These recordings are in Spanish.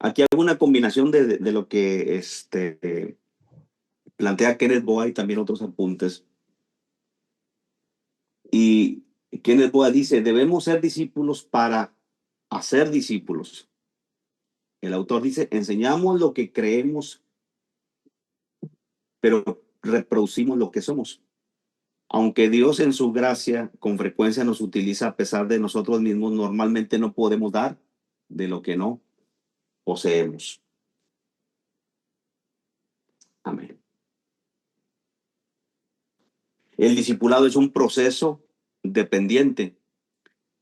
aquí hago una combinación de lo que plantea Kenneth Boa y también otros apuntes. Y Kenneth Boa dice, debemos ser discípulos para hacer discípulos. El autor dice, enseñamos lo que creemos, pero reproducimos lo que somos. Aunque Dios en su gracia con frecuencia nos utiliza a pesar de nosotros mismos, normalmente no podemos dar de lo que no poseemos. Amén. El discipulado es un proceso dependiente.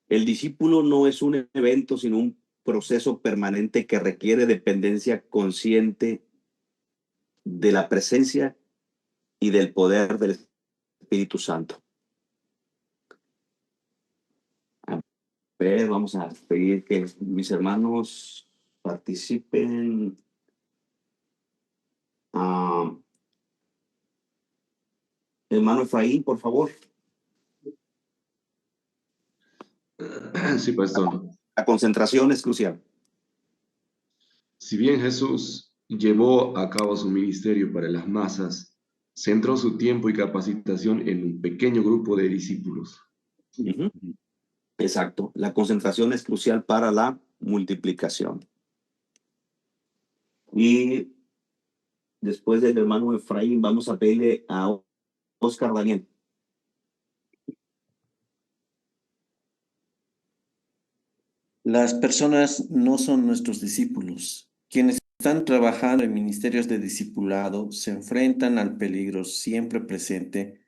El discípulo no es un evento, sino un proceso permanente que requiere dependencia consciente de la presencia y del poder del Espíritu Santo. A ver, vamos a pedir que mis hermanos participen. Hermano Efraín, por favor. Sí, pastor. La concentración es crucial. Si bien Jesús llevó a cabo su ministerio para las masas, centró su tiempo y capacitación en un pequeño grupo de discípulos. Uh-huh. Exacto. La concentración es crucial para la multiplicación. Y después del hermano Efraín, vamos a pedirle a Oscar Daniel. Las personas no son nuestros discípulos. Quienes están trabajando en ministerios de discipulado se enfrentan al peligro siempre presente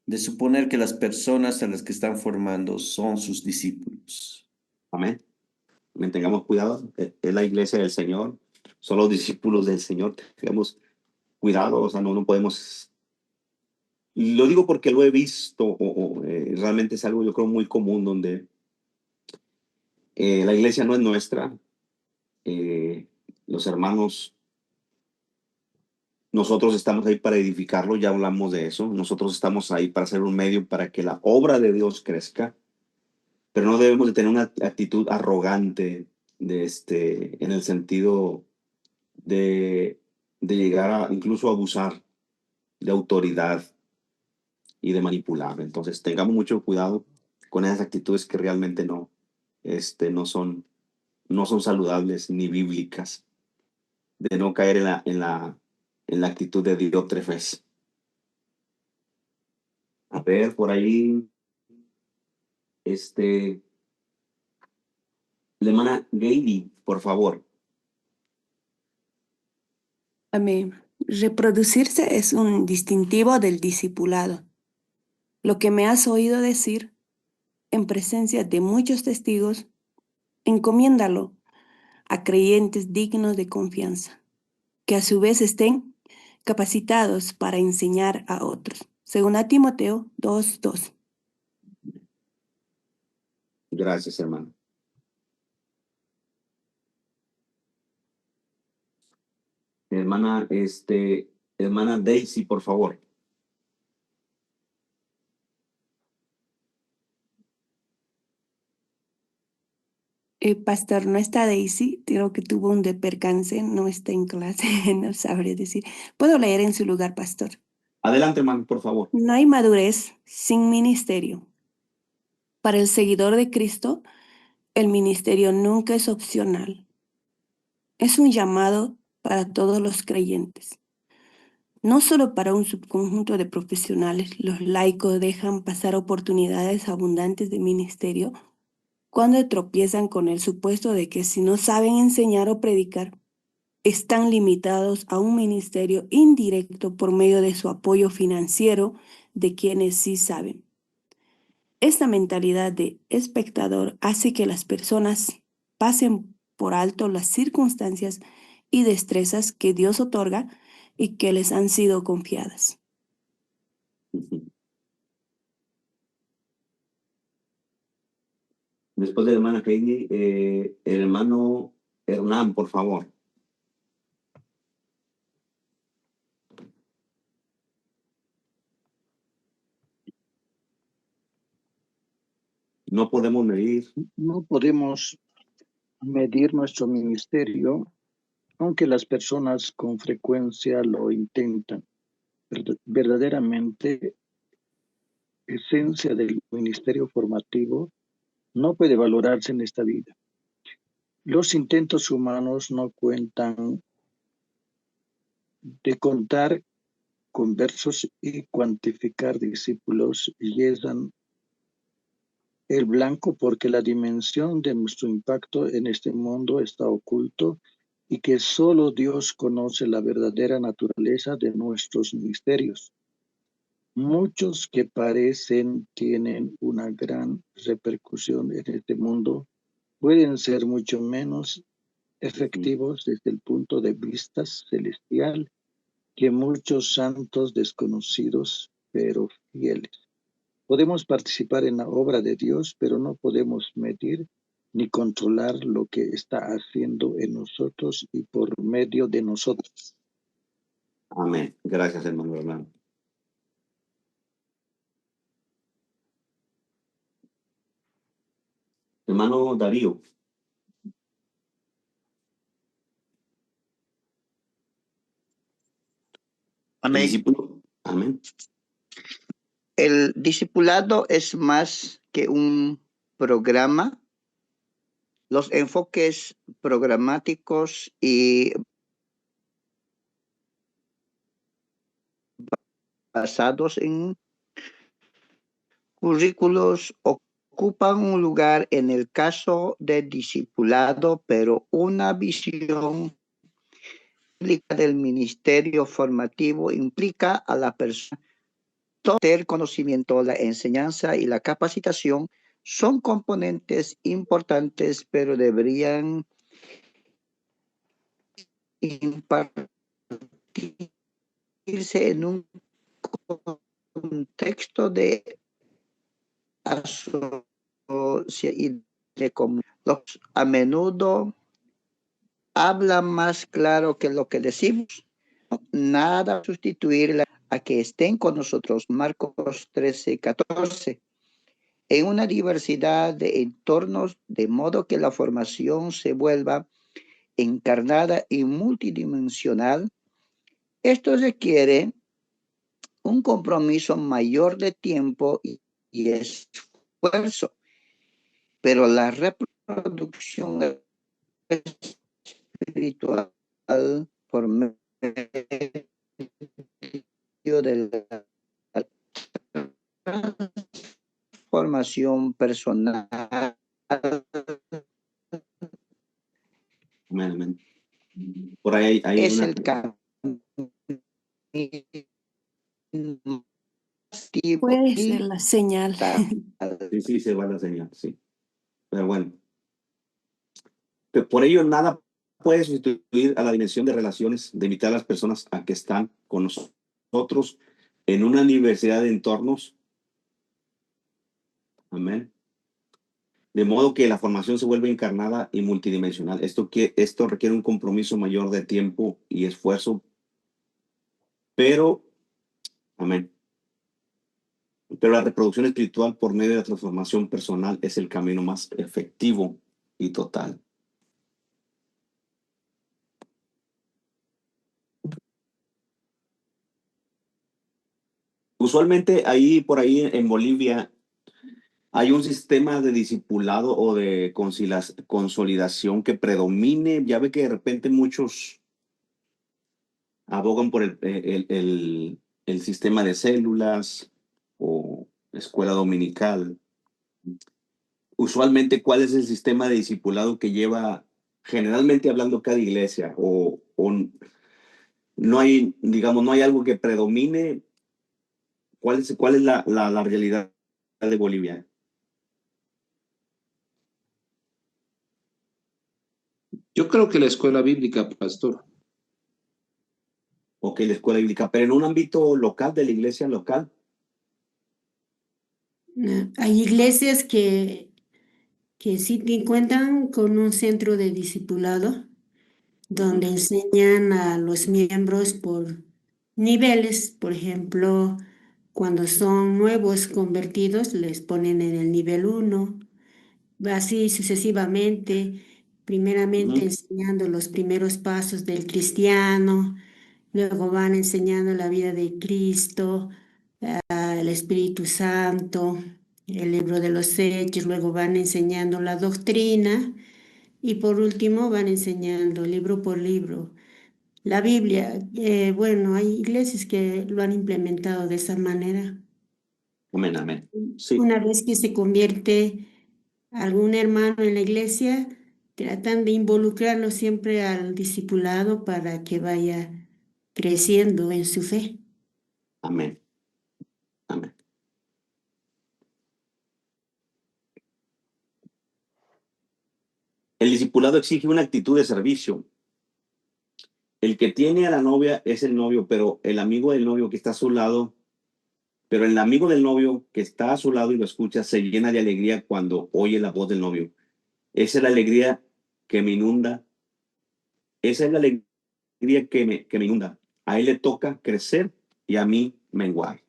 de suponer que las personas a las que están formando son sus discípulos. Amén. Tengamos cuidado. Es la iglesia del Señor. Son los discípulos del Señor. Tengamos cuidado. O sea, no podemos. Lo digo porque lo he visto. Realmente es algo, yo creo, muy común donde la iglesia no es nuestra. Los hermanos, nosotros estamos ahí para edificarlo, ya hablamos de eso. Nosotros estamos ahí para ser un medio para que la obra de Dios crezca, pero no debemos de tener una actitud arrogante en el sentido de llegar a incluso abusar de autoridad y de manipular. Entonces tengamos mucho cuidado con esas actitudes que realmente no son saludables ni bíblicas, de no caer en la actitud de Diótrefes. A ver, por ahí, la hermana Gaby, por favor. Amén. Reproducirse es un distintivo del discipulado. Lo que me has oído decir en presencia de muchos testigos, encomiéndalo a creyentes dignos de confianza, que a su vez estén capacitados para enseñar a otros. Según a Timoteo 2:2. Gracias, hermano. Hermana Daisy, por favor. Pastor, no está Daisy, creo que tuvo un percance, no está en clase, no sabré decir. ¿Puedo leer en su lugar, pastor? Adelante, hermano, por favor. No hay madurez sin ministerio. Para el seguidor de Cristo, el ministerio nunca es opcional. Es un llamado para todos los creyentes. No solo para un subconjunto de profesionales, los laicos dejan pasar oportunidades abundantes de ministerio cuando tropiezan con el supuesto de que si no saben enseñar o predicar, están limitados a un ministerio indirecto por medio de su apoyo financiero de quienes sí saben. Esta mentalidad de espectador hace que las personas pasen por alto las circunstancias y destrezas que Dios otorga y que les han sido confiadas. Después de la hermana Heidi, el hermano Hernán, por favor. No podemos medir. No podemos medir nuestro ministerio aunque las personas con frecuencia lo intentan. Verdaderamente, esencia del ministerio formativo no puede valorarse en esta vida. Los intentos humanos no cuentan de contar con versos y cuantificar discípulos llenan el blanco porque la dimensión de nuestro impacto en este mundo está oculto y que solo Dios conoce la verdadera naturaleza de nuestros ministerios. Muchos que parecen tienen una gran repercusión en este mundo pueden ser mucho menos efectivos desde el punto de vista celestial que muchos santos desconocidos pero fieles. Podemos participar en la obra de Dios, pero no podemos medir ni controlar lo que está haciendo en nosotros y por medio de nosotros. Amén. Gracias, hermano Hernán. Hermano Darío. Amén. Discípulo. Amén. El discipulado es más que un programa. Los enfoques programáticos y basados en currículos ocupan un lugar en el caso de discipulado, pero una visión del ministerio formativo implica a la persona el conocimiento, la enseñanza y la capacitación son componentes importantes, pero deberían impartirse en un contexto de asociación y de comunicación. A menudo habla más claro que lo que decimos. Nada sustituir a que estén con nosotros. Marcos 13:14. En una diversidad de entornos, de modo que la formación se vuelva encarnada y multidimensional. Esto requiere un compromiso mayor de tiempo y esfuerzo, pero la reproducción espiritual por medio de la transformación personal. Amén, amén. Por ahí hay Es una... el camino. Puede ser la señal. Sí, se va la señal, sí. Pero bueno. Pero por ello, nada puede sustituir a la dimensión de relaciones, de invitar a las personas a que están con nosotros en una diversidad de entornos. Amén. De modo que la formación se vuelve encarnada y multidimensional. Esto requiere un compromiso mayor de tiempo y esfuerzo, pero, amén. Pero la reproducción espiritual por medio de la transformación personal es el camino más efectivo y total. Usualmente por ahí en Bolivia hay un sistema de discipulado o de consolidación que predomine. Ya ve que de repente muchos abogan por el sistema de células o escuela dominical. Usualmente, ¿cuál es el sistema de discipulado que lleva, generalmente hablando, cada iglesia? O no hay, digamos, no hay algo que predomine. ¿Cuál es la realidad de Bolivia? Yo creo que la escuela bíblica, pastor. Ok, la escuela bíblica, pero en un ámbito local, de la iglesia local. Hay iglesias que sí cuentan con un centro de discipulado donde enseñan a los miembros por niveles. Por ejemplo, cuando son nuevos convertidos, les ponen en el nivel 1, así sucesivamente. primeramente enseñando los primeros pasos del cristiano, luego van enseñando la vida de Cristo, el Espíritu Santo, el libro de los Hechos, luego van enseñando la doctrina y por último van enseñando libro por libro. La Biblia, bueno, hay iglesias que lo han implementado de esa manera. Amén, amén. Sí, Una vez que se convierte algún hermano en la iglesia, tratan de involucrarlo siempre al discipulado para que vaya creciendo en su fe. amén, amén. El discipulado exige una actitud de servicio. El que tiene a la novia es el novio, pero el amigo del novio que está a su lado, pero el amigo del novio que está a su lado y lo escucha se llena de alegría cuando oye la voz del novio. Esa es la alegría que me inunda. Esa es la alegría que me inunda. A él le toca crecer y a mí menguar.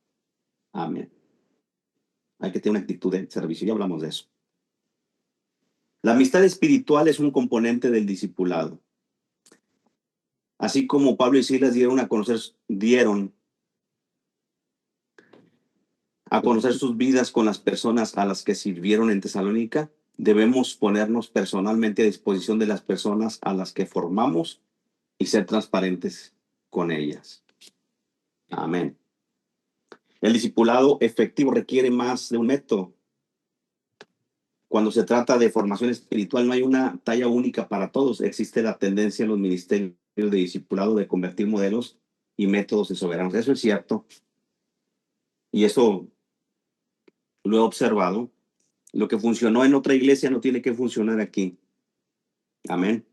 Amén. Hay que tener una actitud de servicio. Ya hablamos de eso. La amistad espiritual es un componente del discipulado. Así como Pablo y Silas dieron a conocer sus vidas con las personas a las que sirvieron en Tesalónica, debemos ponernos personalmente a disposición de las personas a las que formamos y ser transparentes con ellas. Amén. El discipulado efectivo requiere más de un método. Cuando se trata de formación espiritual, no hay una talla única para todos. Existe la tendencia en los ministerios de discipulado de convertir modelos y métodos en soberanos. Eso es cierto. Y eso lo he observado. Lo que funcionó en otra iglesia no tiene que funcionar aquí. Amén.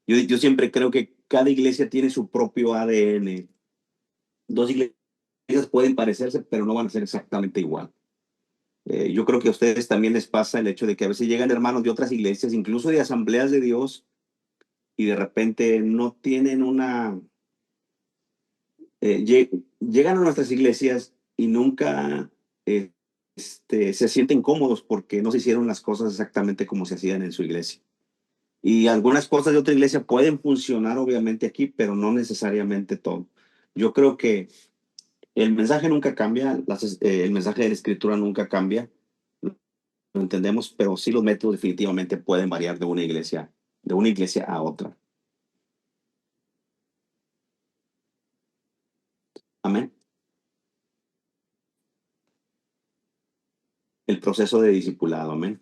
Yo siempre creo que cada iglesia tiene su propio ADN. Dos iglesias pueden parecerse, pero no van a ser exactamente igual. Yo creo que a ustedes también les pasa el hecho de que a veces llegan hermanos de otras iglesias, incluso de asambleas de Dios, y de repente no tienen una... llegan a nuestras iglesias y nunca se sienten cómodos porque no se hicieron las cosas exactamente como se hacían en su iglesia. Y algunas cosas de otra iglesia pueden funcionar obviamente aquí, pero no necesariamente todo. Yo creo que el mensaje nunca cambia, el mensaje de la escritura nunca cambia, lo entendemos, pero sí los métodos definitivamente pueden variar de una iglesia a otra. Amén. El proceso de discipulado, amén.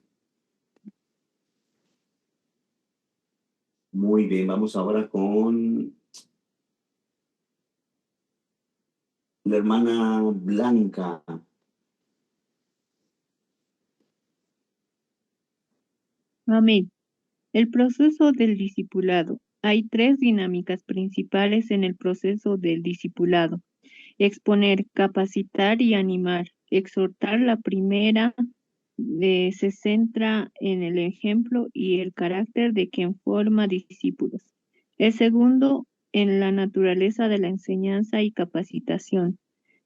Muy bien, vamos ahora con la hermana Blanca. Amén. El proceso del discipulado. Hay tres dinámicas principales en el proceso del discipulado: exponer, capacitar y animar. Exhortar, la primera, se centra en el ejemplo y el carácter de quien forma discípulos. El segundo, en la naturaleza de la enseñanza y capacitación.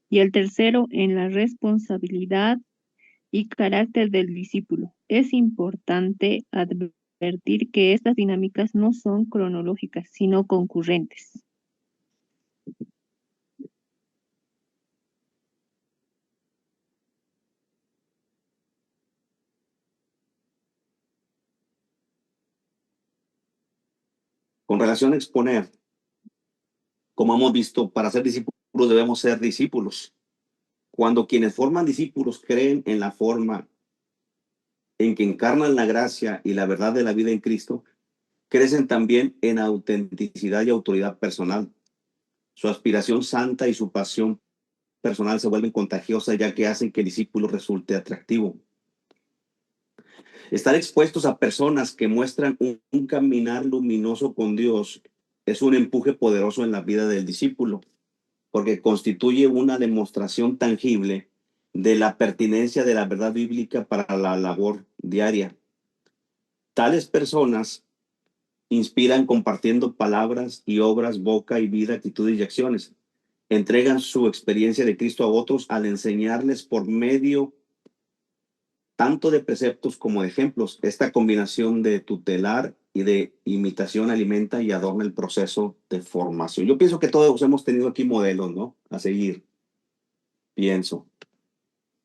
Y el tercero, en la responsabilidad y carácter del discípulo. Es importante advertir que estas dinámicas no son cronológicas, sino concurrentes. Con relación a exponer, como hemos visto, para ser discípulos debemos ser discípulos. Cuando quienes forman discípulos creen en la forma en que encarnan la gracia y la verdad de la vida en Cristo, crecen también en autenticidad y autoridad personal. Su aspiración santa y su pasión personal se vuelven contagiosas, ya que hacen que el discípulo resulte atractivo. Estar expuestos a personas que muestran un caminar luminoso con Dios es un empuje poderoso en la vida del discípulo, porque constituye una demostración tangible de la pertinencia de la verdad bíblica para la labor diaria. Tales personas inspiran compartiendo palabras y obras, boca y vida, actitudes y acciones. Entregan su experiencia de Cristo a otros al enseñarles por medio tanto de preceptos como de ejemplos. Esta combinación de tutelar y de imitación alimenta y adorna el proceso de formación. Yo pienso que todos hemos tenido aquí modelos, ¿no? A seguir, pienso.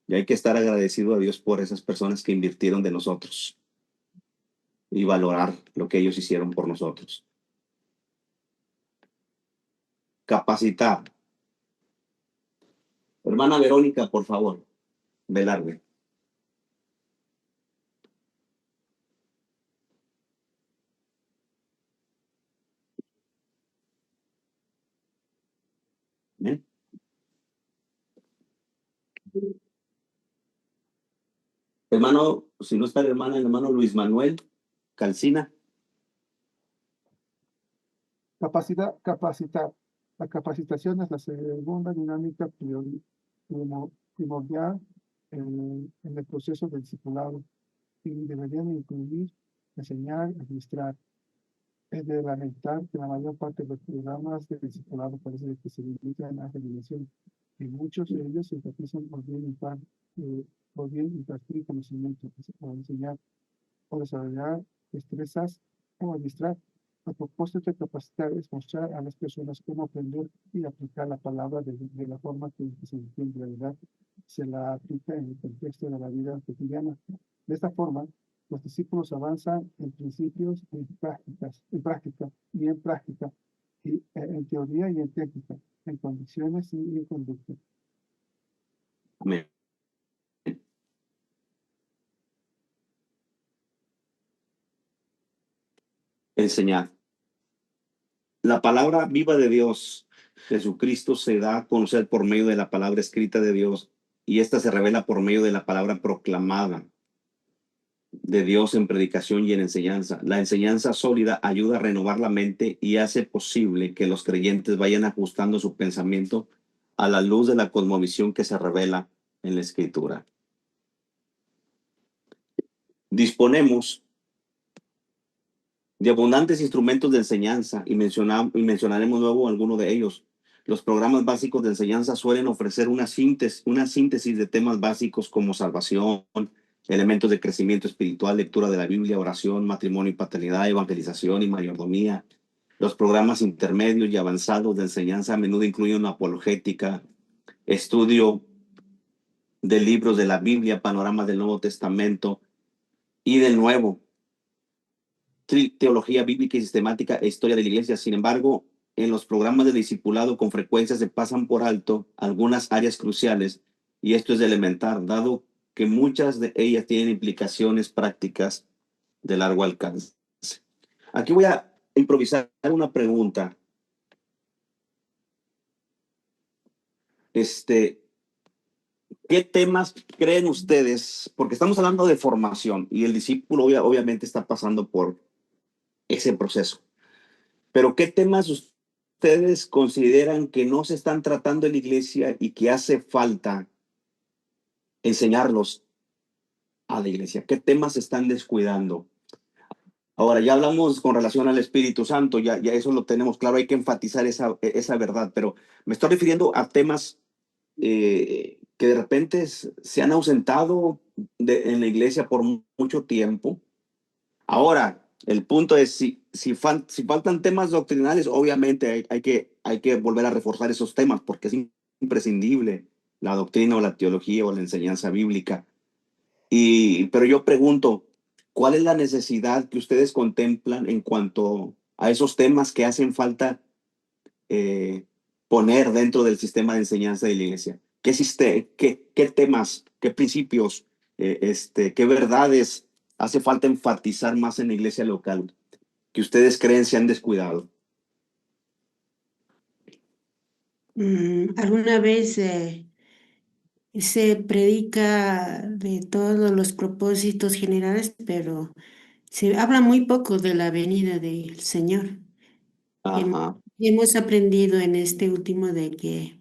Y hay que estar agradecido a Dios por esas personas que invirtieron de nosotros y valorar lo que ellos hicieron por nosotros. Capacitar. Hermana Verónica, por favor, Velarde. ¿Eh? Hermano, si no está el hermano Luis Manuel Calcina. Capacitar. La capacitación es la segunda dinámica primordial en el proceso del discipulado y deberían incluir enseñar, administrar. Es de lamentar que la mayor parte de los programas de discipulado parece que se limitan a la religión y muchos de ellos se enfatizan por bien impartir conocimiento, o enseñar, o desarrollar destrezas, o administrar. El propósito de capacitar es mostrar a las personas cómo aprender y aplicar la palabra de la forma que se entiende, en realidad se la aplica en el contexto de la vida cotidiana. De esta forma, los discípulos avanzan en principios y en práctica, y en teoría y en técnica, en condiciones y en conducta. Amén. Enseñar. La palabra viva de Dios, Jesucristo, se da a conocer por medio de la palabra escrita de Dios y esta se revela por medio de la palabra proclamada de Dios en predicación y en enseñanza. La enseñanza sólida ayuda a renovar la mente y hace posible que los creyentes vayan ajustando su pensamiento a la luz de la cosmovisión que se revela en la Escritura. Disponemos de abundantes instrumentos de enseñanza y mencionaremos luego algunos de ellos. Los programas básicos de enseñanza suelen ofrecer una síntesis de temas básicos como salvación, elementos de crecimiento espiritual, lectura de la Biblia, oración, matrimonio y paternidad, evangelización y mayordomía. Los programas intermedios y avanzados de enseñanza a menudo incluyen una apologética, estudio de libros de la Biblia, panoramas del Nuevo Testamento y del Nuevo, teología bíblica y sistemática e historia de la iglesia. Sin embargo, en los programas de discipulado con frecuencia se pasan por alto algunas áreas cruciales y esto es elemental, dado que muchas de ellas tienen implicaciones prácticas de largo alcance. Aquí voy a improvisar una pregunta. ¿Qué temas creen ustedes? Porque estamos hablando de formación y el discípulo obviamente está pasando por ese proceso. Pero ¿qué temas ustedes consideran que no se están tratando en la iglesia y que hace falta enseñarlos a la iglesia? ¿Qué temas se están descuidando? Ahora, ya hablamos con relación al Espíritu Santo, ya eso lo tenemos claro, hay que enfatizar esa verdad, pero me estoy refiriendo a temas que de repente se han ausentado en la iglesia por mucho tiempo. Ahora, el punto es, si faltan temas doctrinales, obviamente hay que volver a reforzar esos temas porque es imprescindible la doctrina o la teología o la enseñanza bíblica. Pero yo pregunto, ¿cuál es la necesidad que ustedes contemplan en cuanto a esos temas que hacen falta poner dentro del sistema de enseñanza de la iglesia? ¿Qué temas, qué principios, qué verdades hace falta enfatizar más en la iglesia local que ustedes creen se han descuidado? Alguna vez se predica de todos los propósitos generales, pero se habla muy poco de la venida del Señor. Ajá. Hemos aprendido en este último de que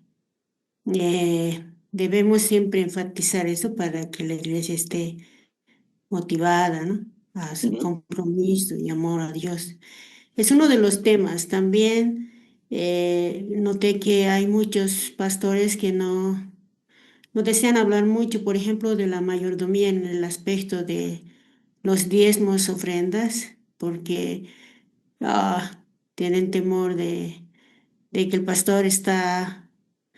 debemos siempre enfatizar eso para que la iglesia esté motivada, ¿no? A su compromiso y amor a Dios. Es uno de los temas. También noté que hay muchos pastores que no no desean hablar mucho, por ejemplo, de la mayordomía en el aspecto de los diezmos, ofrendas, porque tienen temor de que el pastor está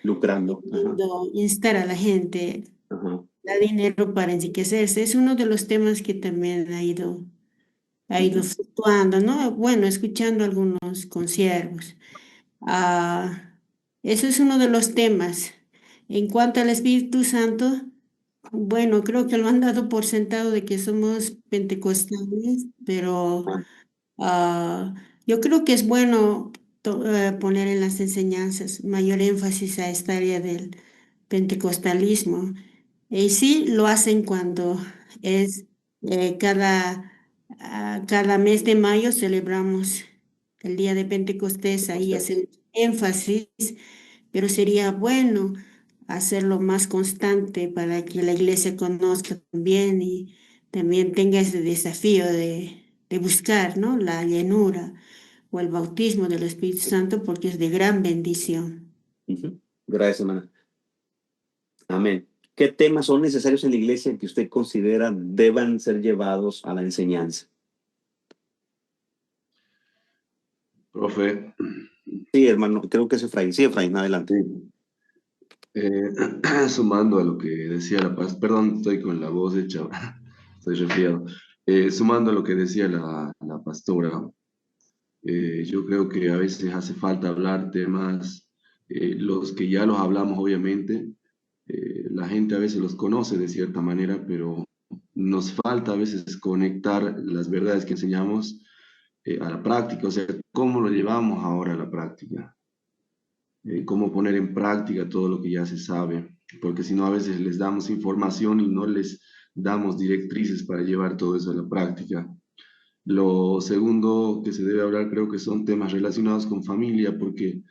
Lucrando. Ajá, queriendo instar a la gente ajá. a dinero para enriquecerse. Es uno de los temas que también ha ido Ujú. fluctuando, ¿no? Bueno, escuchando algunos conciervos. Ah, eso es uno de los temas. En cuanto al Espíritu Santo, bueno, creo que lo han dado por sentado de que somos pentecostales, pero Ah, ah, yo creo que es bueno poner en las enseñanzas mayor énfasis a esta área del pentecostalismo. Y sí, lo hacen cuando es cada mes de mayo celebramos el día de Pentecostés, ahí hacen énfasis, pero sería bueno hacerlo más constante para que la iglesia conozca también y también tenga ese desafío de buscar, ¿no? La llenura o el bautismo del Espíritu Santo porque es de gran bendición. ujú. Gracias, hermana. Amén. ¿Qué temas son necesarios en la iglesia que usted considera deban ser llevados a la enseñanza? Profe, Sí, hermano, creo que es Efraín. Sí, Efraín, adelante. sí, sumando a lo que decía la paz, perdón, estoy con la voz hecha, estoy resfriado. Sumando a lo que decía la pastora, yo creo que a veces hace falta hablar temas, los que ya los hablamos obviamente, la gente a veces los conoce de cierta manera, pero nos falta a veces conectar las verdades que enseñamos a la práctica, o sea, cómo lo llevamos ahora a la práctica, cómo poner en práctica todo lo que ya se sabe, porque si no a veces les damos información y no les damos directrices para llevar todo eso a la práctica. Lo segundo que se debe hablar creo que son temas relacionados con familia, porque,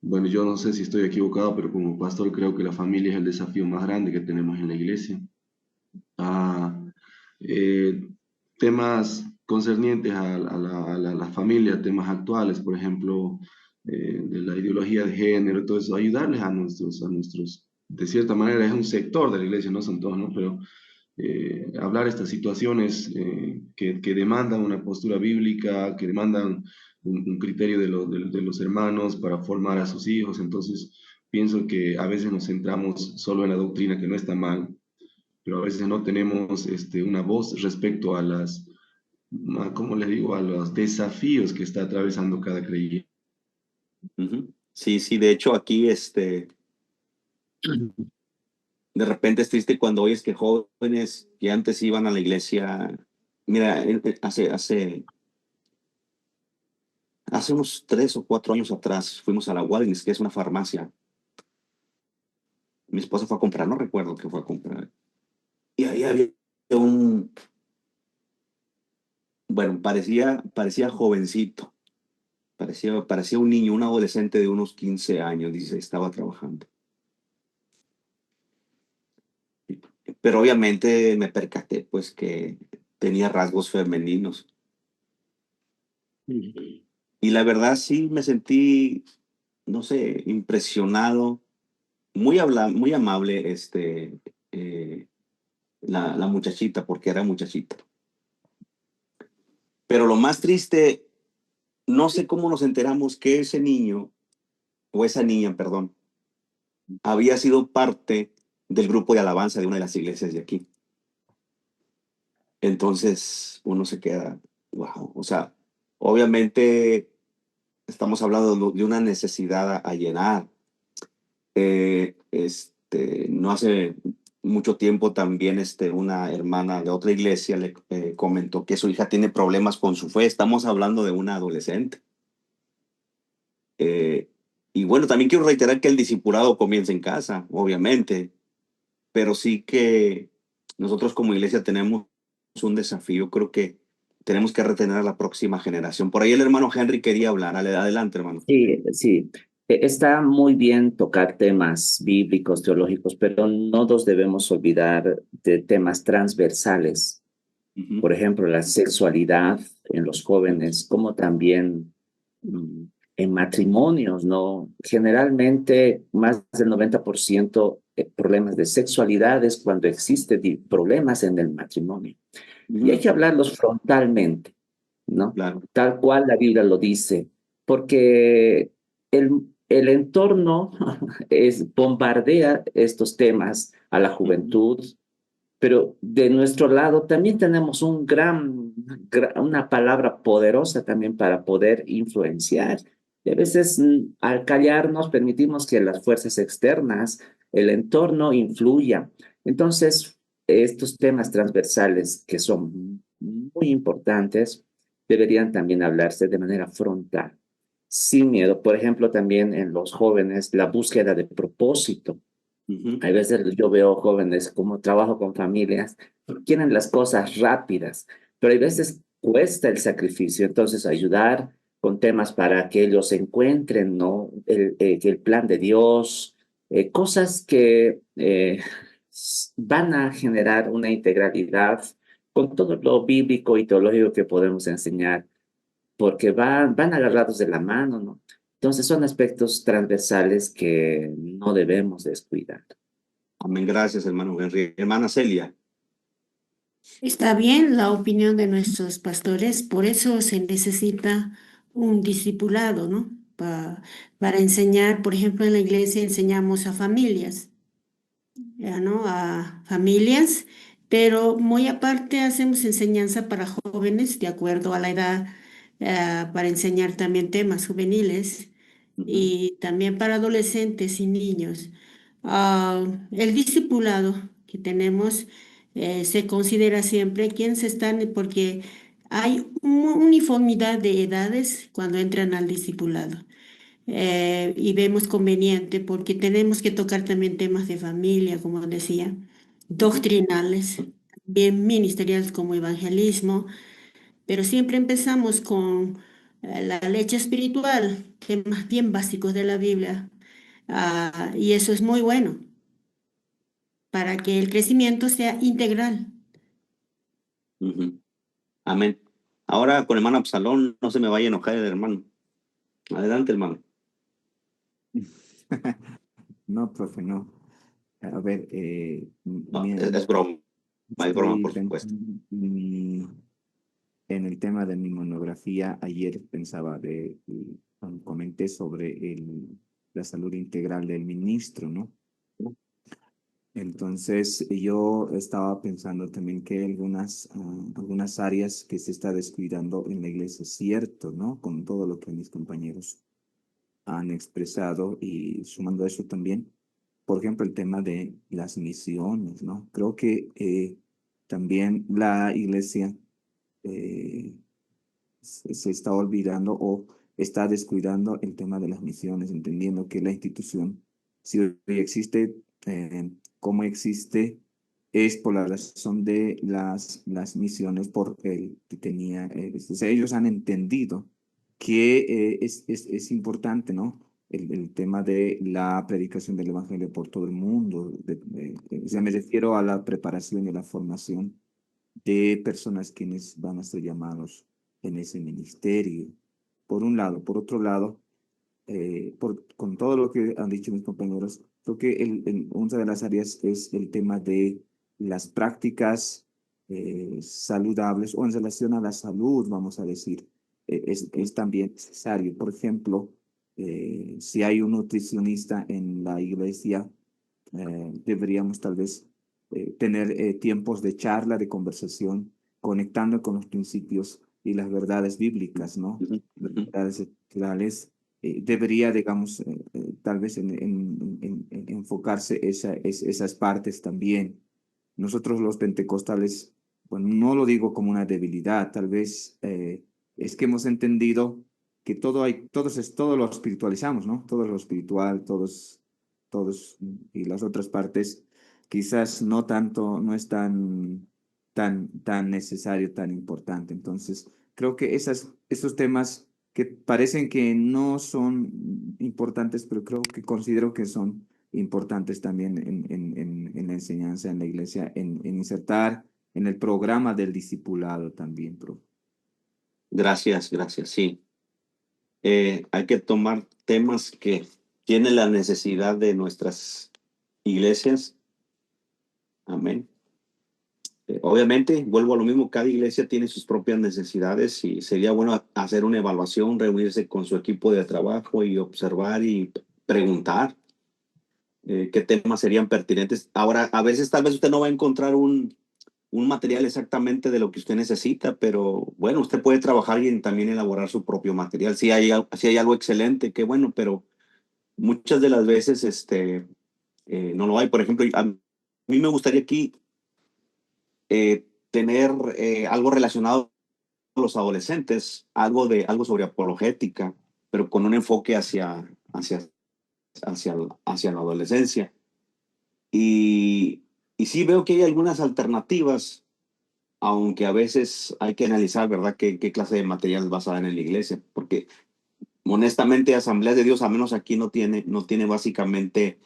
bueno, yo no sé si estoy equivocado, pero como pastor creo que la familia es el desafío más grande que tenemos en la iglesia. Ah, eh, temas concernientes a la familia, temas actuales, por ejemplo, de la ideología de género, todo eso, ayudarles a nuestros, de cierta manera es un sector de la iglesia, no son todos, ¿no? Pero hablar estas situaciones que demandan una postura bíblica, que demandan un criterio de los hermanos para formar a sus hijos. Entonces, pienso que a veces nos centramos solo en la doctrina, que no está mal, pero a veces no tenemos una voz respecto ¿cómo les digo?, a los desafíos que está atravesando cada creyente. Ujú. Sí, sí, de hecho aquí, de repente es triste cuando oyes que jóvenes que antes iban a la iglesia, mira, hace unos 3 o 4 años atrás fuimos a la Walgreens, que es una farmacia. Mi esposa fue a comprar, no recuerdo qué fue a comprar. Y ahí había bueno, parecía jovencito, parecía un niño, un adolescente de unos 15 años, dice, estaba trabajando. Pero obviamente me percaté, pues, que tenía rasgos femeninos. Y la verdad sí me sentí, no sé, impresionado, muy amable, la muchachita, porque era muchachita. Pero lo más triste, no sé cómo nos enteramos que ese niño, o esa niña, perdón, había sido parte del grupo de alabanza de una de las iglesias de aquí. Entonces uno se queda, wow, o sea, obviamente estamos hablando de una necesidad a llenar. No hace mucho tiempo también una hermana de otra iglesia le comentó que su hija tiene problemas con su fe. Estamos hablando de una adolescente. Eh, y bueno, también quiero reiterar que el discipulado comienza en casa, obviamente, pero sí que nosotros como iglesia tenemos un desafío. Creo que tenemos que retener a la próxima generación. Por ahí el hermano Henry quería hablar. Adelante, hermano. Sí, sí. Está muy bien tocar temas bíblicos, teológicos, pero no nos debemos olvidar de temas transversales. Ujú. Por ejemplo, la sexualidad en los jóvenes, como también en matrimonios, ¿no? Generalmente más del 90% problemas de sexualidades cuando existen problemas en el matrimonio. Y hay que hablarlos frontalmente, ¿no? Claro. Tal cual la Biblia lo dice, porque el entorno bombardea estos temas a la juventud, pero de nuestro lado también tenemos una palabra poderosa también para poder influenciar. Y a veces al callarnos permitimos que las fuerzas externas, el entorno influya. Entonces, estos temas transversales que son muy importantes deberían también hablarse de manera frontal, sin miedo. Por ejemplo, también en los jóvenes, la búsqueda de propósito. A veces yo veo jóvenes, como trabajo con familias, quieren las cosas rápidas, pero hay veces cuesta el sacrificio. Entonces, ayudar con temas para que ellos encuentren, ¿no? El plan de Dios, cosas que van a generar una integralidad con todo lo bíblico y teológico que podemos enseñar, porque van agarrados de la mano, ¿no? Entonces, son aspectos transversales que no debemos descuidar. Amén, gracias, hermano Henry. Hermana Celia. Está bien la opinión de nuestros pastores, por eso se necesita un discipulado, ¿no? Para enseñar, por ejemplo, en la iglesia enseñamos a familias, ya, ¿no? A familias, pero muy aparte hacemos enseñanza para jóvenes de acuerdo a la edad, para enseñar también temas juveniles y también para adolescentes y niños. El discipulado que tenemos se considera siempre quiénes están, porque hay uniformidad de edades cuando entran al discipulado. Y vemos conveniente porque tenemos que tocar también temas de familia, como decía, doctrinales, bien ministeriales como evangelismo, pero siempre empezamos con la leche espiritual, temas bien básicos de la Biblia, y eso es muy bueno para que el crecimiento sea integral. Amén. Ahora con el hermano Absalón, no se me vaya a enojar el hermano. Adelante, hermano. No, profe, no. A ver, No, es broma. Es broma, por supuesto. En el tema de mi monografía, ayer pensaba comenté sobre la salud integral del ministro, ¿no? Entonces, yo estaba pensando también que hay algunas áreas que se está descuidando en la iglesia, cierto, ¿no? Con todo lo que mis compañeros han expresado y sumando a eso también, por ejemplo, el tema de las misiones, ¿no? Creo que también la iglesia se está olvidando o está descuidando el tema de las misiones, entendiendo que la institución, si hoy existe, como existe, es por la razón de las misiones, porque tenía, o sea, ellos han entendido que es importante, ¿no? El tema de la predicación del evangelio por todo el mundo. O sea, me refiero a la preparación y la formación de personas quienes van a ser llamados en ese ministerio. Por un lado. Por otro lado, con todo lo que han dicho mis compañeros, creo que una de las áreas es el tema de las prácticas saludables o en relación a la salud, vamos a decir, es también necesario. Por ejemplo, si hay un nutricionista en la iglesia, deberíamos tal vez tener tiempos de charla, de conversación, conectando con los principios y las verdades bíblicas, ¿no? Las verdades escriturales. Debería, digamos, tal vez enfocarse esas partes también. Nosotros los pentecostales, bueno, no lo digo como una debilidad, tal vez es que hemos entendido que todo lo espiritualizamos, ¿no? Todo lo espiritual, todos, y las otras partes, quizás no tanto, no es tan necesario, tan importante. Entonces, creo que esos temas que parecen que no son importantes, pero considero que son importantes también en la enseñanza en la iglesia, en insertar en el programa del discipulado también, profe. Gracias, sí. Hay que tomar temas que tienen la necesidad de nuestras iglesias. Amén. Obviamente, vuelvo a lo mismo, cada iglesia tiene sus propias necesidades y sería bueno hacer una evaluación, reunirse con su equipo de trabajo y observar y preguntar qué temas serían pertinentes. Ahora, a veces tal vez usted no va a encontrar un material exactamente de lo que usted necesita, pero bueno, usted puede trabajar y también elaborar su propio material. Si hay algo excelente, qué bueno, pero muchas de las veces no lo hay. Por ejemplo, a mí me gustaría aquí tener algo relacionado con los adolescentes, algo sobre apologética, pero con un enfoque hacia la adolescencia. Y sí veo que hay algunas alternativas, aunque a veces hay que analizar, ¿verdad?, qué clase de material vas a dar en la iglesia, porque honestamente Asambleas de Dios, al menos aquí no tiene básicamente,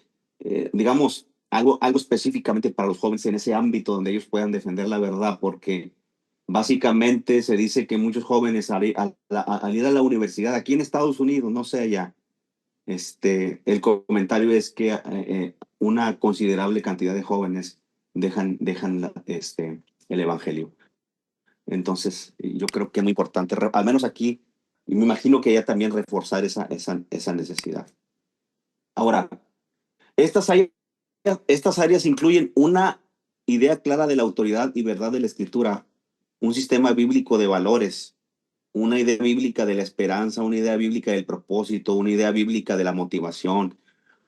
digamos, algo específicamente para los jóvenes en ese ámbito donde ellos puedan defender la verdad, porque básicamente se dice que muchos jóvenes al ir a la universidad, aquí en Estados Unidos, no sé allá, el comentario es que una considerable cantidad de jóvenes dejan el evangelio. Entonces, yo creo que es muy importante, al menos aquí, y me imagino que ya también reforzar esa necesidad. Ahora, estas áreas incluyen una idea clara de la autoridad y verdad de la Escritura, un sistema bíblico de valores, una idea bíblica de la esperanza, una idea bíblica del propósito, una idea bíblica de la motivación,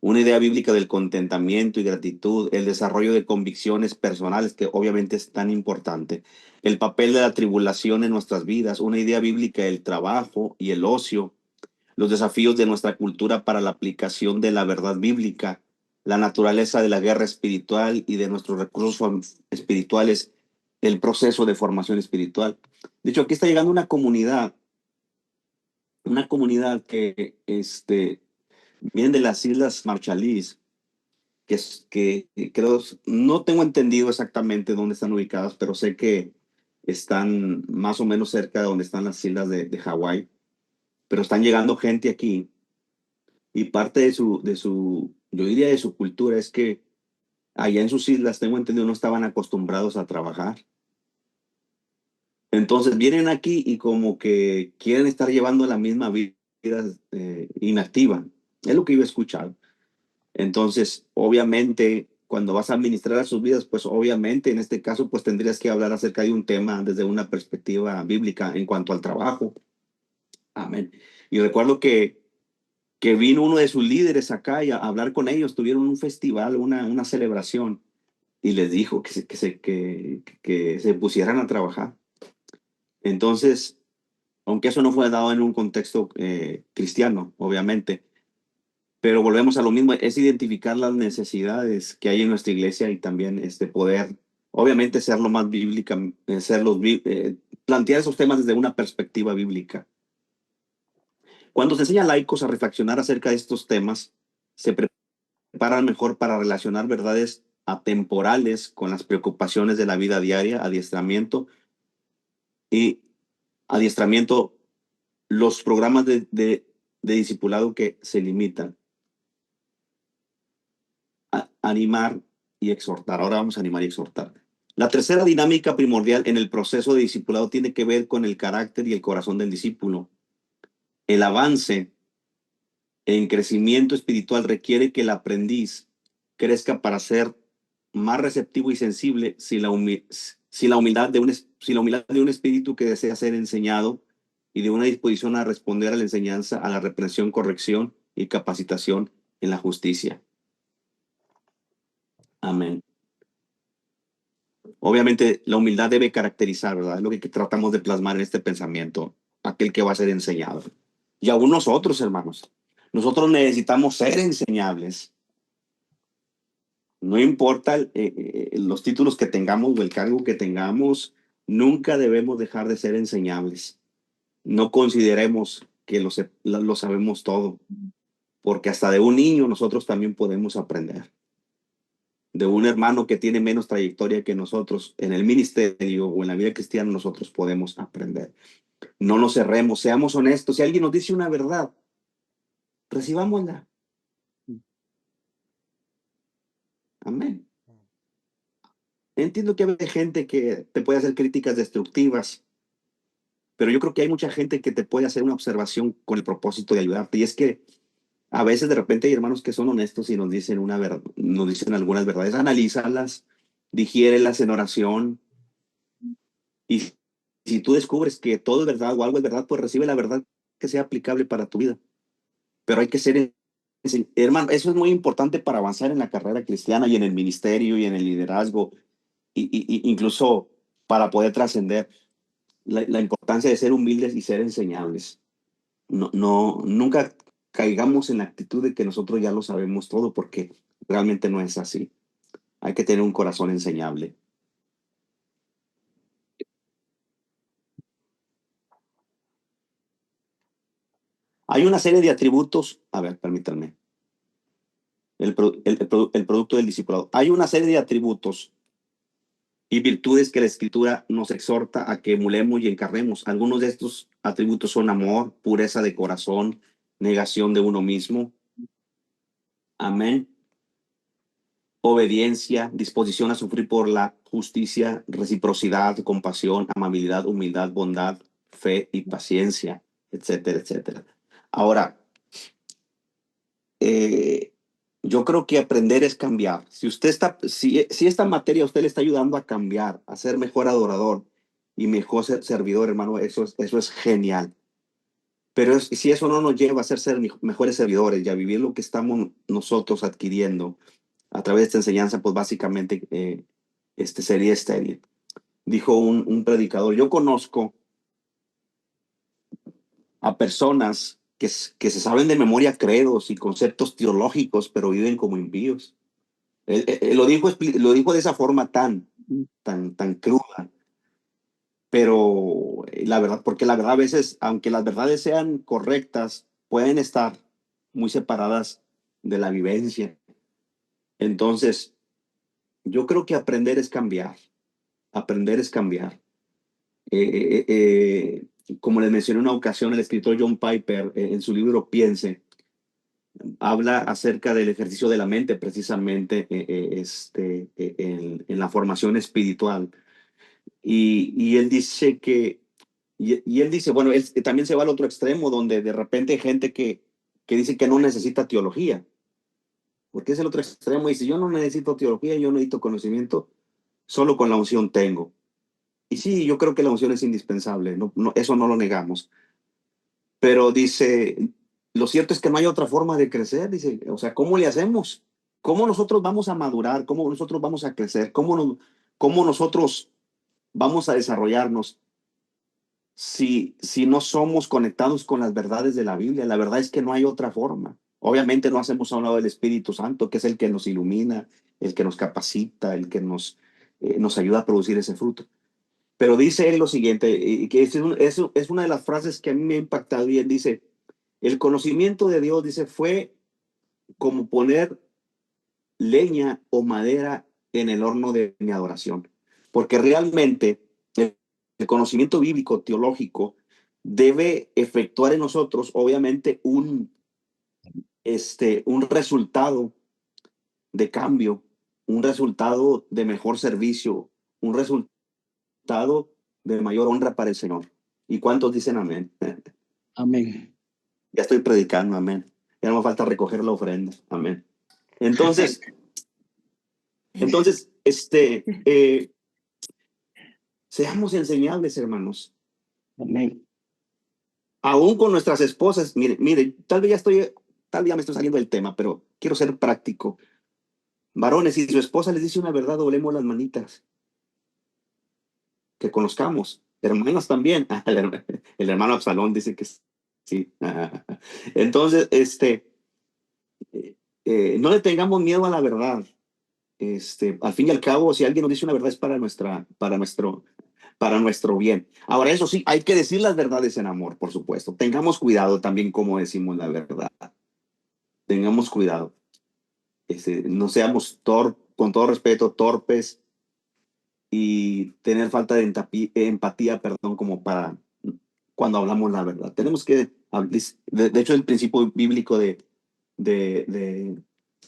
una idea bíblica del contentamiento y gratitud, el desarrollo de convicciones personales, que obviamente es tan importante, el papel de la tribulación en nuestras vidas, una idea bíblica del trabajo y el ocio, los desafíos de nuestra cultura para la aplicación de la verdad bíblica, la naturaleza de la guerra espiritual y de nuestros recursos espirituales, el proceso de formación espiritual. De hecho, aquí está llegando una comunidad que viene de las Islas Marshallese, que creo, no tengo entendido exactamente dónde están ubicadas, pero sé que están más o menos cerca de donde están las islas de Hawái, pero están llegando gente aquí y parte yo diría de su cultura es que allá en sus islas, tengo entendido, no estaban acostumbrados a trabajar. Entonces vienen aquí y como que quieren estar llevando la misma vida inactiva. Es lo que yo he escuchado. Entonces, obviamente, cuando vas a administrar a sus vidas, pues obviamente en este caso, pues tendrías que hablar acerca de un tema desde una perspectiva bíblica en cuanto al trabajo. Amén. Y recuerdo que vino uno de sus líderes acá y a hablar con ellos, tuvieron un festival, una celebración, y les dijo que se pusieran a trabajar. Entonces, aunque eso no fue dado en un contexto cristiano, obviamente, pero volvemos a lo mismo, es identificar las necesidades que hay en nuestra iglesia y también poder, obviamente, ser lo más bíblica, plantear esos temas desde una perspectiva bíblica. Cuando se enseña a laicos a reflexionar acerca de estos temas, se preparan mejor para relacionar verdades atemporales con las preocupaciones de la vida diaria, adiestramiento, los programas de discipulado que se limitan a animar y exhortar. Ahora vamos a animar y exhortar. La tercera dinámica primordial en el proceso de discipulado tiene que ver con el carácter y el corazón del discípulo. El avance en crecimiento espiritual requiere que el aprendiz crezca para ser más receptivo y sensible si la humildad de un espíritu que desea ser enseñado y de una disposición a responder a la enseñanza, a la reprensión, corrección y capacitación en la justicia. Amén. Obviamente la humildad debe caracterizar, ¿verdad? Es lo que tratamos de plasmar en este pensamiento, aquel que va a ser enseñado. Y aún nosotros, hermanos, nosotros necesitamos ser enseñables. No importa los títulos que tengamos o el cargo que tengamos, nunca debemos dejar de ser enseñables. No consideremos que lo sabemos todo, porque hasta de un niño nosotros también podemos aprender. De un hermano que tiene menos trayectoria que nosotros en el ministerio o en la vida cristiana, nosotros podemos aprender. No nos cerremos, seamos honestos. Si alguien nos dice una verdad, recibámosla. Amén. Entiendo que hay gente que te puede hacer críticas destructivas, pero yo creo que hay mucha gente que te puede hacer una observación con el propósito de ayudarte. Y es que a veces de repente hay hermanos que son honestos y nos dicen una verdad, nos dicen algunas verdades. Analízalas, digiérelas en oración. Y si tú descubres que todo es verdad o algo es verdad, pues recibe la verdad que sea aplicable para tu vida. Pero hay que ser, hermano, eso es muy importante para avanzar en la carrera cristiana y en el ministerio y en el liderazgo, incluso para poder trascender. La importancia de ser humildes y ser enseñables. Nunca caigamos en la actitud de que nosotros ya lo sabemos todo, porque realmente no es así. Hay que tener un corazón enseñable. Hay una serie de atributos, a ver, permítanme, el producto del discipulado. Hay una serie de atributos y virtudes que la Escritura nos exhorta a que emulemos y encarnemos. Algunos de estos atributos son amor, pureza de corazón, negación de uno mismo. Amén. Obediencia, disposición a sufrir por la justicia, reciprocidad, compasión, amabilidad, humildad, bondad, fe y paciencia, etcétera, etcétera. Ahora, yo creo que aprender es cambiar. Si esta materia a usted le está ayudando a cambiar, a ser mejor adorador y mejor servidor, hermano, eso es genial. Pero si eso no nos lleva a ser mejores servidores y a vivir lo que estamos nosotros adquiriendo a través de esta enseñanza, pues básicamente sería estéril. Dijo un predicador: yo conozco a personas que se saben de memoria credos y conceptos teológicos, pero viven como impíos. Él lo dijo de esa forma tan cruda. Pero la verdad, porque la verdad a veces, aunque las verdades sean correctas, pueden estar muy separadas de la vivencia. Entonces, yo creo que aprender es cambiar. Aprender es cambiar. Como les mencioné en una ocasión, el escritor John Piper, en su libro Piense, habla acerca del ejercicio de la mente, precisamente en la formación espiritual. Y él dice él dice, bueno, él también se va al otro extremo, donde de repente hay gente que dice que no necesita teología, porque es el otro extremo. Dice: yo no necesito teología, yo no necesito conocimiento, solo con la unción tengo. Y sí, yo creo que la unción es indispensable, eso no lo negamos. Pero dice, lo cierto es que no hay otra forma de crecer. Dice, o sea, ¿cómo le hacemos? ¿Cómo nosotros vamos a madurar? ¿Cómo nosotros vamos a crecer? ¿Cómo nosotros vamos a desarrollarnos si no somos conectados con las verdades de la Biblia? La verdad es que no hay otra forma. Obviamente no hacemos a un lado del Espíritu Santo, que es el que nos ilumina, el que nos capacita, el que nos ayuda a producir ese fruto. Pero dice él lo siguiente, que es una de las frases que a mí me ha impactado, y él dice: el conocimiento de Dios, dice, fue como poner leña o madera en el horno de mi adoración. Porque realmente el conocimiento bíblico, teológico, debe efectuar en nosotros, obviamente, un resultado de cambio, un resultado de mejor servicio, un resultado de mayor honra para el Señor. ¿Y cuántos dicen amén? Amén. Ya estoy predicando, amén. Ya no me falta recoger la ofrenda, amén. Entonces, seamos enseñables, hermanos. Amén. Aún con nuestras esposas. Mire, tal vez ya me estoy saliendo del tema, pero quiero ser práctico. Varones, si su esposa les dice una verdad, doblemos las manitas. Que conozcamos. Hermanos también. El hermano Absalón dice que sí. Entonces, no le tengamos miedo a la verdad. Al fin y al cabo, si alguien nos dice una verdad, es para nuestro bien. Ahora, eso sí, hay que decir las verdades en amor, por supuesto. Tengamos cuidado también cómo decimos la verdad. Tengamos cuidado. No seamos con todo respeto, torpes y tener falta de empatía, perdón, como para cuando hablamos la verdad. Tenemos que, de hecho, el principio bíblico de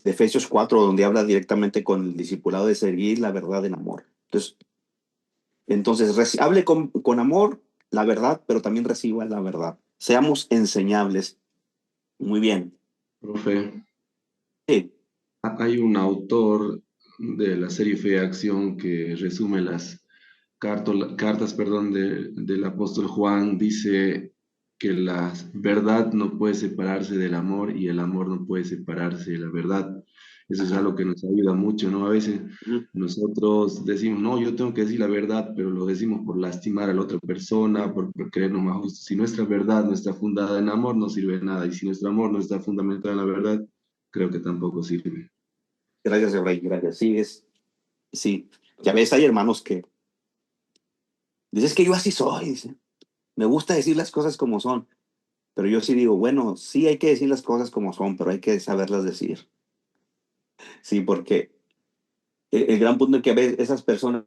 de Efesios 4, donde habla directamente con el discipulado de seguir la verdad en amor. Entonces hable con amor la verdad, pero también reciba la verdad. Seamos enseñables. Muy bien. Profe, Sí. hay un autor de la serie Fe y Acción que resume las cartas, perdón, del apóstol Juan. Dice que la verdad no puede separarse del amor y el amor no puede separarse de la verdad. Eso es Ajá. algo que nos ayuda mucho, ¿no? A veces Ujú. nosotros decimos, no, yo tengo que decir la verdad, pero lo decimos por lastimar a la otra persona, por creernos más justos. Si nuestra verdad no está fundada en amor, no sirve de nada. Y si nuestro amor no está fundamentado en la verdad, creo que tampoco sirve. Gracias, Efraín, gracias. Sí. Ya ves, hay hermanos que dices que yo así soy, dice. Me gusta decir las cosas como son, pero yo sí digo, bueno, sí hay que decir las cosas como son, pero hay que saberlas decir. Sí, porque el gran punto es que a veces esas personas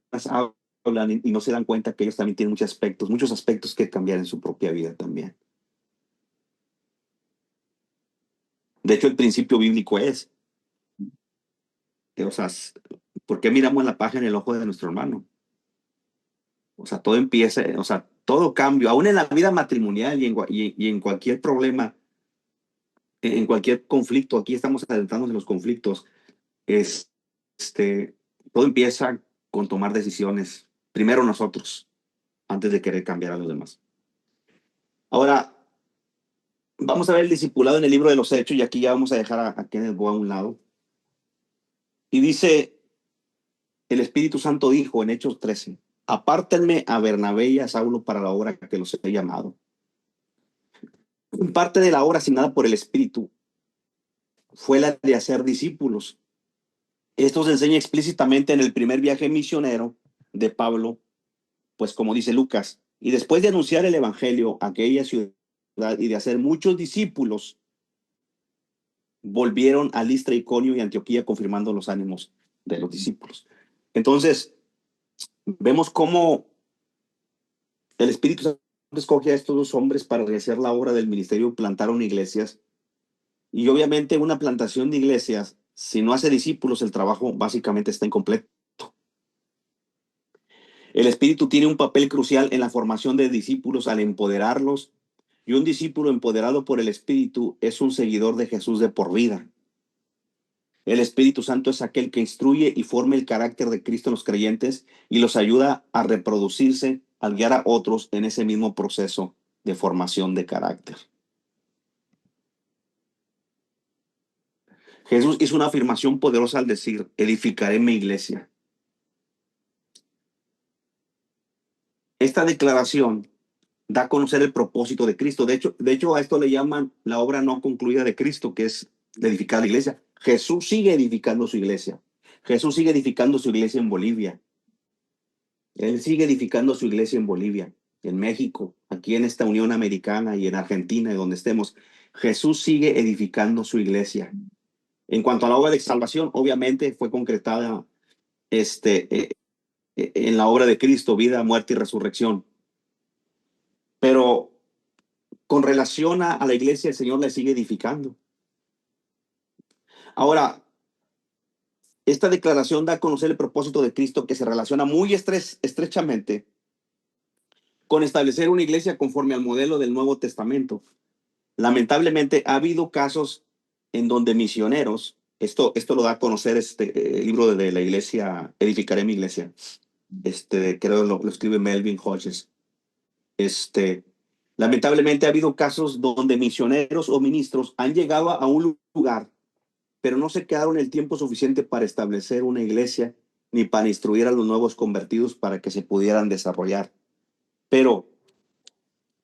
hablan y no se dan cuenta que ellos también tienen muchos aspectos que cambiar en su propia vida también. De hecho, el principio bíblico es, o sea, ¿por qué miramos la paja en el ojo de nuestro hermano? O sea, todo empieza, o sea, todo cambio, aún en la vida matrimonial y en cualquier problema, en cualquier conflicto, aquí estamos adentrándonos en los conflictos, es, este, todo empieza con tomar decisiones, primero nosotros, antes de querer cambiar a los demás. Ahora, vamos a ver el discipulado en el libro de los Hechos, y aquí ya vamos a dejar a Kenneth Boa a un lado. Y dice, el Espíritu Santo dijo en Hechos 13, apártenme a Bernabé y a Saulo para la obra que los he llamado. Parte de la obra asignada por el Espíritu fue la de hacer discípulos. Esto se enseña explícitamente en el primer viaje misionero de Pablo, pues como dice Lucas, y después de anunciar el Evangelio a aquella ciudad y de hacer muchos discípulos, volvieron a Listra, Iconio y Antioquía confirmando los ánimos de los discípulos. Entonces, vemos cómo el Espíritu Santo escoge a estos dos hombres para realizar la obra del ministerio, plantaron iglesias. Y obviamente una plantación de iglesias, si no hace discípulos, el trabajo básicamente está incompleto. El Espíritu tiene un papel crucial en la formación de discípulos al empoderarlos, y un discípulo empoderado por el Espíritu es un seguidor de Jesús de por vida. El Espíritu Santo es aquel que instruye y forma el carácter de Cristo en los creyentes y los ayuda a reproducirse al guiar a otros en ese mismo proceso de formación de carácter. Jesús hizo una afirmación poderosa al decir, edificaré mi iglesia. Esta declaración da a conocer el propósito de Cristo. De hecho, a esto le llaman la obra no concluida de Cristo, que es edificar la iglesia. Jesús sigue edificando su iglesia. Jesús sigue edificando su iglesia en Bolivia. Él sigue edificando su iglesia en Bolivia, en México, aquí en esta Unión Americana y en Argentina, donde estemos. Jesús sigue edificando su iglesia. En cuanto a la obra de salvación, obviamente fue concretada en la obra de Cristo, vida, muerte y resurrección. Pero con relación a la iglesia, el Señor la sigue edificando. Ahora, esta declaración da a conocer el propósito de Cristo, que se relaciona muy estrechamente con establecer una iglesia conforme al modelo del Nuevo Testamento. Lamentablemente, ha habido casos en donde misioneros, esto lo da a conocer el libro de la iglesia, Edificaré mi iglesia. Creo lo escribe Melvin Hodges. Lamentablemente ha habido casos donde misioneros o ministros han llegado a un lugar, pero no se quedaron el tiempo suficiente para establecer una iglesia ni para instruir a los nuevos convertidos para que se pudieran desarrollar. Pero,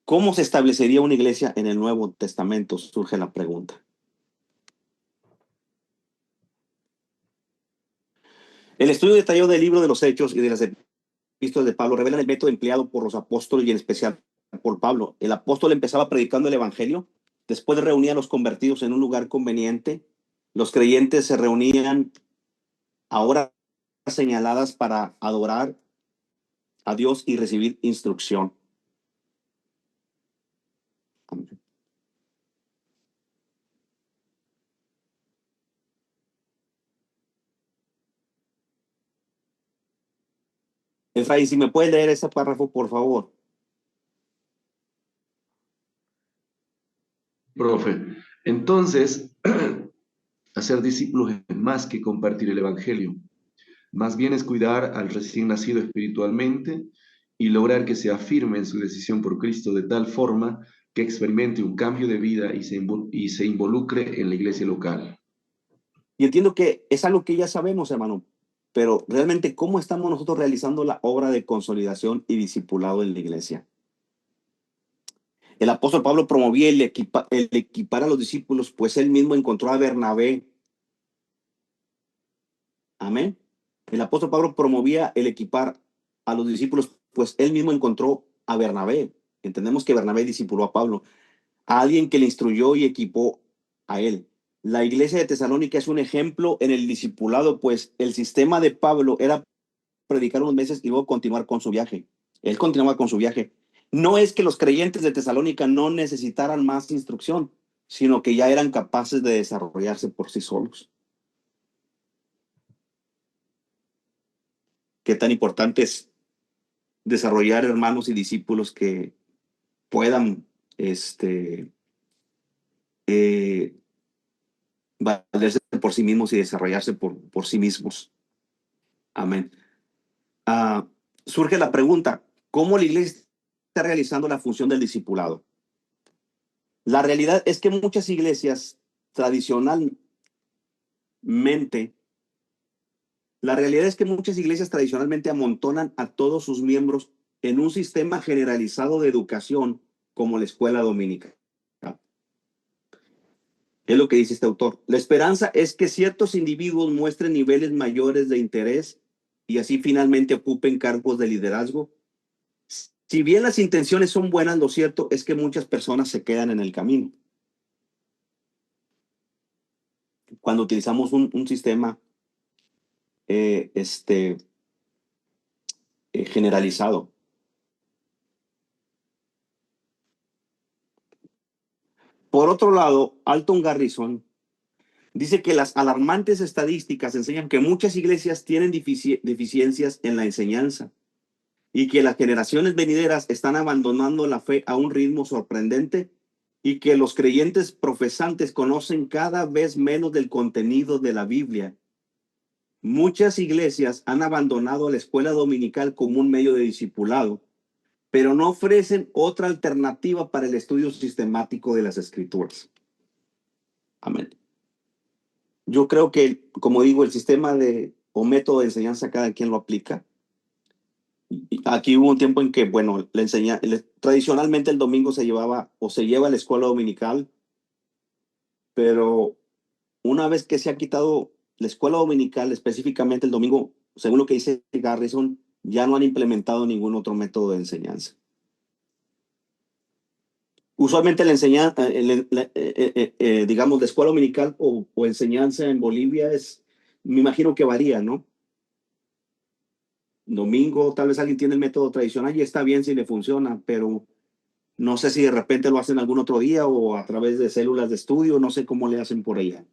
¿cómo se establecería una iglesia en el Nuevo Testamento? Surge la pregunta. El estudio detallado del libro de los Hechos y de las epístolas de Pablo revelan el método empleado por los apóstoles y en especial por Pablo. El apóstol empezaba predicando el evangelio, después reunía a los convertidos en un lugar conveniente. Los creyentes se reunían a horas señaladas para adorar a Dios y recibir instrucción. Efraín, si me puede leer ese párrafo, por favor. Profe, entonces, hacer discípulos es más que compartir el Evangelio. Más bien es cuidar al recién nacido espiritualmente y lograr que se afirme en su decisión por Cristo de tal forma que experimente un cambio de vida y se involucre en la iglesia local. Y entiendo que es algo que ya sabemos, hermano, pero realmente, ¿cómo estamos nosotros realizando la obra de consolidación y discipulado en la iglesia? El apóstol Pablo promovía el equipar a los discípulos, pues él mismo encontró a Bernabé. Amén. El apóstol Pablo promovía el equipar a los discípulos, pues él mismo encontró a Bernabé. Entendemos que Bernabé discipuló a Pablo, a alguien que le instruyó y equipó a él. La iglesia de Tesalónica es un ejemplo en el discipulado, pues el sistema de Pablo era predicar unos meses y luego continuar con su viaje. Él continuaba con su viaje. No es que los creyentes de Tesalónica no necesitaran más instrucción, sino que ya eran capaces de desarrollarse por sí solos. Qué tan importante es desarrollar hermanos y discípulos que puedan valerse por sí mismos y desarrollarse por sí mismos. Amén. Surge la pregunta, ¿cómo la iglesia está realizando la función del discipulado? La realidad es que muchas iglesias tradicionalmente amontonan a todos sus miembros en un sistema generalizado de educación como la escuela dominical. Es lo que dice este autor. La esperanza es que ciertos individuos muestren niveles mayores de interés y así finalmente ocupen cargos de liderazgo. Si bien las intenciones son buenas, lo cierto es que muchas personas se quedan en el camino. Cuando utilizamos un sistema generalizado. Por otro lado, Alton Garrison dice que las alarmantes estadísticas enseñan que muchas iglesias tienen deficiencias en la enseñanza y que las generaciones venideras están abandonando la fe a un ritmo sorprendente y que los creyentes profesantes conocen cada vez menos del contenido de la Biblia. Muchas iglesias han abandonado la escuela dominical como un medio de discipulado, pero no ofrecen otra alternativa para el estudio sistemático de las Escrituras. Amén. Yo creo que, como digo, el sistema o método de enseñanza cada quien lo aplica. Aquí hubo un tiempo en que, bueno, tradicionalmente el domingo se lleva a la escuela dominical, pero una vez que se ha quitado la escuela dominical, específicamente el domingo, según lo que dice Garrison, ya no han implementado ningún otro método de enseñanza. Usualmente la enseñanza, digamos, de escuela dominical o enseñanza en Bolivia me imagino que varía, ¿no? Domingo, tal vez alguien tiene el método tradicional y está bien si le funciona, pero no sé si de repente lo hacen algún otro día o a través de células de estudio, no sé cómo le hacen por allá.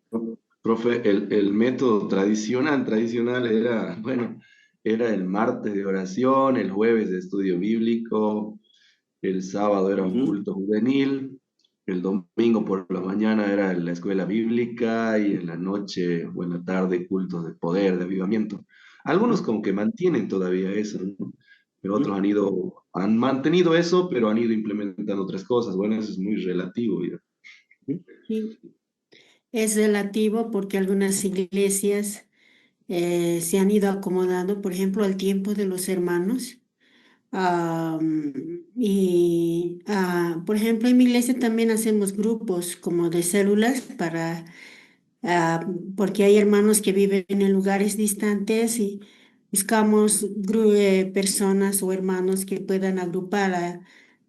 Profe, el método tradicional era, bueno, era el martes de oración, el jueves de estudio bíblico, el sábado era un culto juvenil, el domingo por la mañana era la escuela bíblica y en la noche o en la tarde cultos de poder, de avivamiento. Algunos como que mantienen todavía eso, ¿no? Pero otros han mantenido eso, pero han ido implementando otras cosas. Bueno, eso es muy relativo, ¿ya? Sí, es relativo porque algunas iglesias se han ido acomodando, por ejemplo, al tiempo de los hermanos. Por ejemplo, en mi iglesia también hacemos grupos como de células porque hay hermanos que viven en lugares distantes y buscamos personas o hermanos que puedan agrupar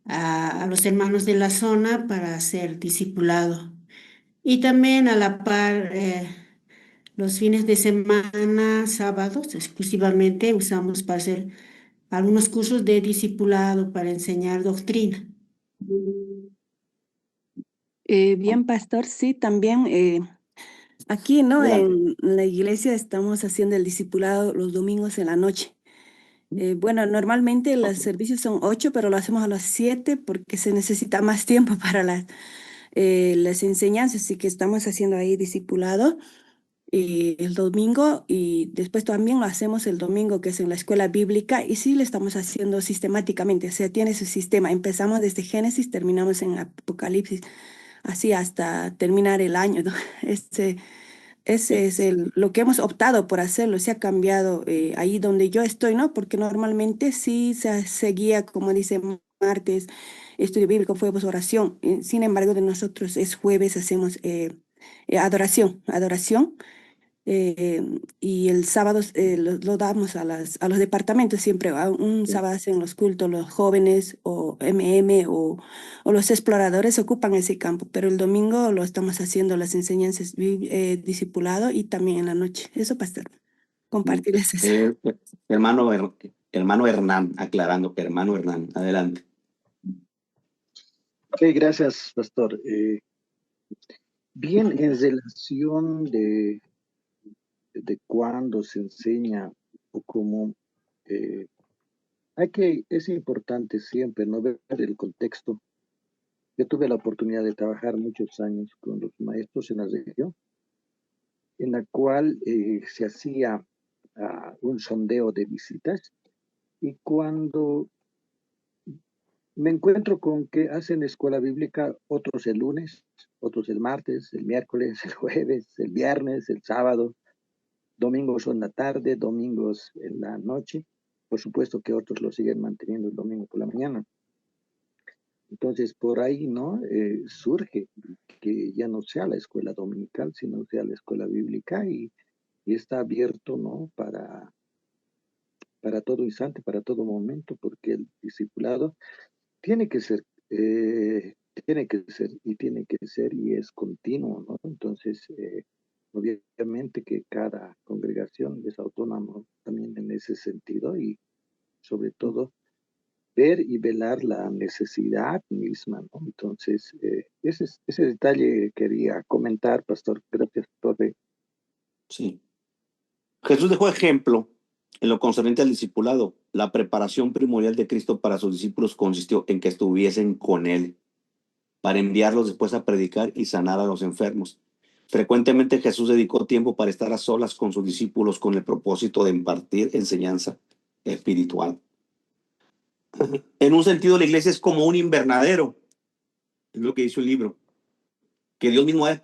a los hermanos de la zona para ser discipulado. Y también a la par, los fines de semana, sábados exclusivamente, usamos para hacer algunos cursos de discipulado para enseñar doctrina. Bien, pastor, sí, también aquí, ¿no? Adelante. En la iglesia estamos haciendo el discipulado los domingos en la noche. Bueno, normalmente los servicios son 8, pero lo hacemos a las 7 porque se necesita más tiempo para las enseñanzas, así que estamos haciendo ahí discipulado el domingo y después también lo hacemos el domingo que es en la escuela bíblica y sí lo estamos haciendo sistemáticamente, o sea, tiene su sistema. Empezamos desde Génesis, terminamos en Apocalipsis, así hasta terminar el año, ¿no? Ese es lo que hemos optado por hacerlo, se ha cambiado ahí donde yo estoy, ¿no? Porque normalmente sí se seguía, como dice martes, estudio bíblico, jueves, oración. Sin embargo, de nosotros es jueves, hacemos adoración. Y el sábado lo damos a los departamentos siempre. Un sábado hacen los cultos, los jóvenes o o los exploradores ocupan ese campo, pero el domingo lo estamos haciendo las enseñanzas discipulado y también en la noche. Eso, pastor, compartirles eso. Hermano Hernán, aclarando, hermano Hernán, adelante. Ok, gracias, pastor. Bien, en relación de cuándo se enseña o cómo, es importante siempre no ver el contexto. Yo tuve la oportunidad de trabajar muchos años con los maestros en la región, en la cual se hacía un sondeo de visitas, y cuando me encuentro con que hacen escuela bíblica, otros el lunes, otros el martes, el miércoles, el jueves, el viernes, el sábado, domingos en la tarde, domingos en la noche. Por supuesto que otros lo siguen manteniendo el domingo por la mañana. Entonces, por ahí, ¿no? Surge que ya no sea la escuela dominical, sino sea la escuela bíblica, y está abierto, ¿no? Para todo instante, para todo momento, porque el discipulado tiene que ser, y es continuo, ¿no? Entonces, obviamente que cada congregación es autónoma también en ese sentido, y sobre todo ver y velar la necesidad misma, ¿no? Entonces, ese detalle quería comentar, pastor. Gracias, profe. Sí. Jesús dejó ejemplo en lo concerniente al discipulado. La preparación primordial de Cristo para sus discípulos consistió en que estuviesen con él, para enviarlos después a predicar y sanar a los enfermos. Frecuentemente Jesús dedicó tiempo para estar a solas con sus discípulos con el propósito de impartir enseñanza espiritual. En un sentido, la iglesia es como un invernadero, es lo que dice el libro, que Dios mismo ha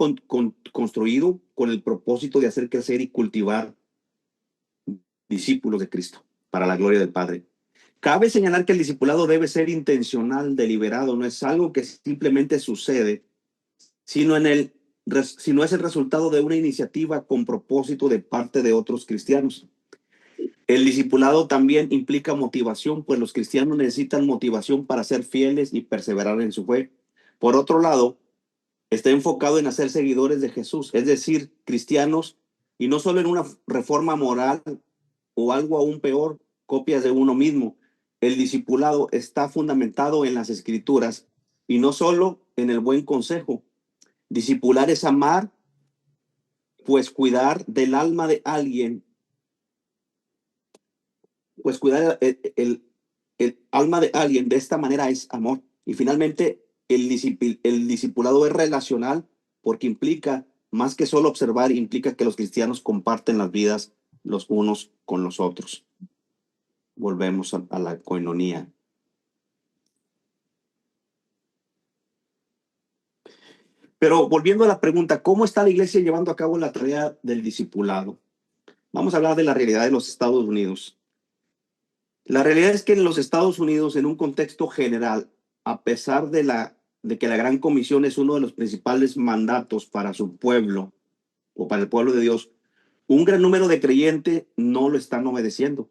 construido con el propósito de hacer crecer y cultivar discípulos de Cristo para la gloria del Padre. Cabe señalar que el discipulado debe ser intencional, deliberado, no es algo que simplemente sucede, sino es el resultado de una iniciativa con propósito de parte de otros cristianos. El discipulado también implica motivación, pues los cristianos necesitan motivación para ser fieles y perseverar en su fe. Por otro lado, está enfocado en hacer seguidores de Jesús, es decir, cristianos, y no solo en una reforma moral o algo aún peor, copias de uno mismo. El discipulado está fundamentado en las Escrituras y no solo en el buen consejo. Discipular es amar, pues cuidar del alma de alguien, el alma de alguien de esta manera es amor. Y finalmente, el discipulado es relacional porque implica, más que solo observar, implica que los cristianos comparten las vidas los unos con los otros. Volvemos a la coinonía. Pero volviendo a la pregunta, ¿cómo está la iglesia llevando a cabo la tarea del discipulado? Vamos a hablar de la realidad de los Estados Unidos. La realidad es que en los Estados Unidos, en un contexto general, a pesar de que la Gran Comisión es uno de los principales mandatos para su pueblo o para el pueblo de Dios, un gran número de creyentes no lo están obedeciendo.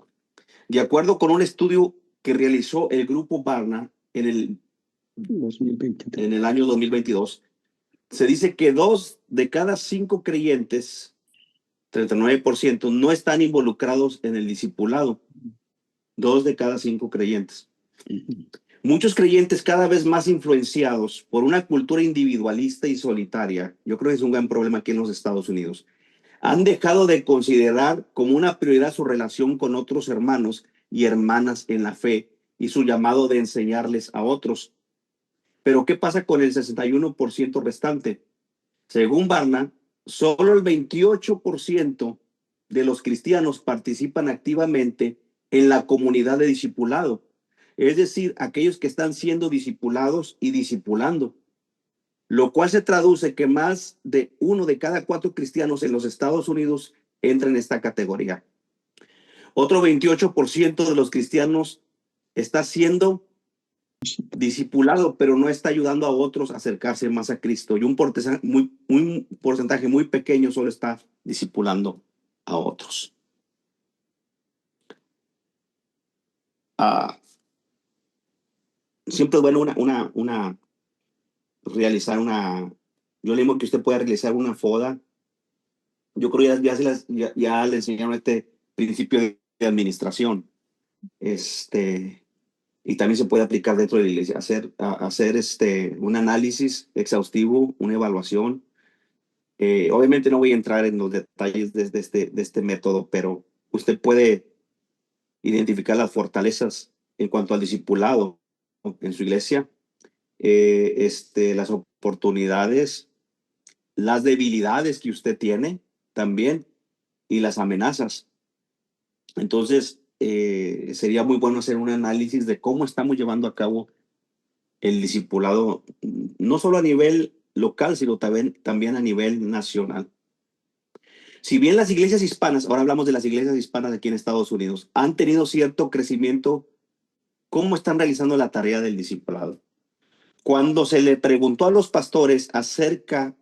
De acuerdo con un estudio que realizó el grupo Barna en el año 2022, se dice que 2 de cada 5 creyentes, 39%, no están involucrados en el discipulado. 2 de cada 5 creyentes. Muchos creyentes cada vez más influenciados por una cultura individualista y solitaria, yo creo que es un gran problema aquí en los Estados Unidos, han dejado de considerar como una prioridad su relación con otros hermanos y hermanas en la fe y su llamado de enseñarles a otros. Pero ¿qué pasa con el 61% restante? Según Barna, solo el 28% de los cristianos participan activamente en la comunidad de discipulado. Es decir, aquellos que están siendo discipulados y discipulando. Lo cual se traduce que más de 1 de cada 4 cristianos en los Estados Unidos entra en esta categoría. Otro 28% de los cristianos está siendo discipulado, pero no está ayudando a otros a acercarse más a Cristo. Y un porcentaje muy pequeño solo está discipulando a otros. Siempre es bueno realizar una, yo le digo que usted pueda realizar una FODA. Yo creo que ya le enseñaron este principio de administración. Y también se puede aplicar dentro de la iglesia, hacer un análisis exhaustivo, una evaluación. Obviamente no voy a entrar en los detalles de este método, pero usted puede identificar las fortalezas en cuanto al discipulado en su iglesia, las oportunidades, las debilidades que usted tiene también y las amenazas. Entonces, sería muy bueno hacer un análisis de cómo estamos llevando a cabo el discipulado, no solo a nivel local, sino también a nivel nacional. Si bien las iglesias hispanas, ahora hablamos de las iglesias hispanas aquí en Estados Unidos, han tenido cierto crecimiento, ¿cómo están realizando la tarea del discipulado? Cuando se le preguntó a los pastores acerca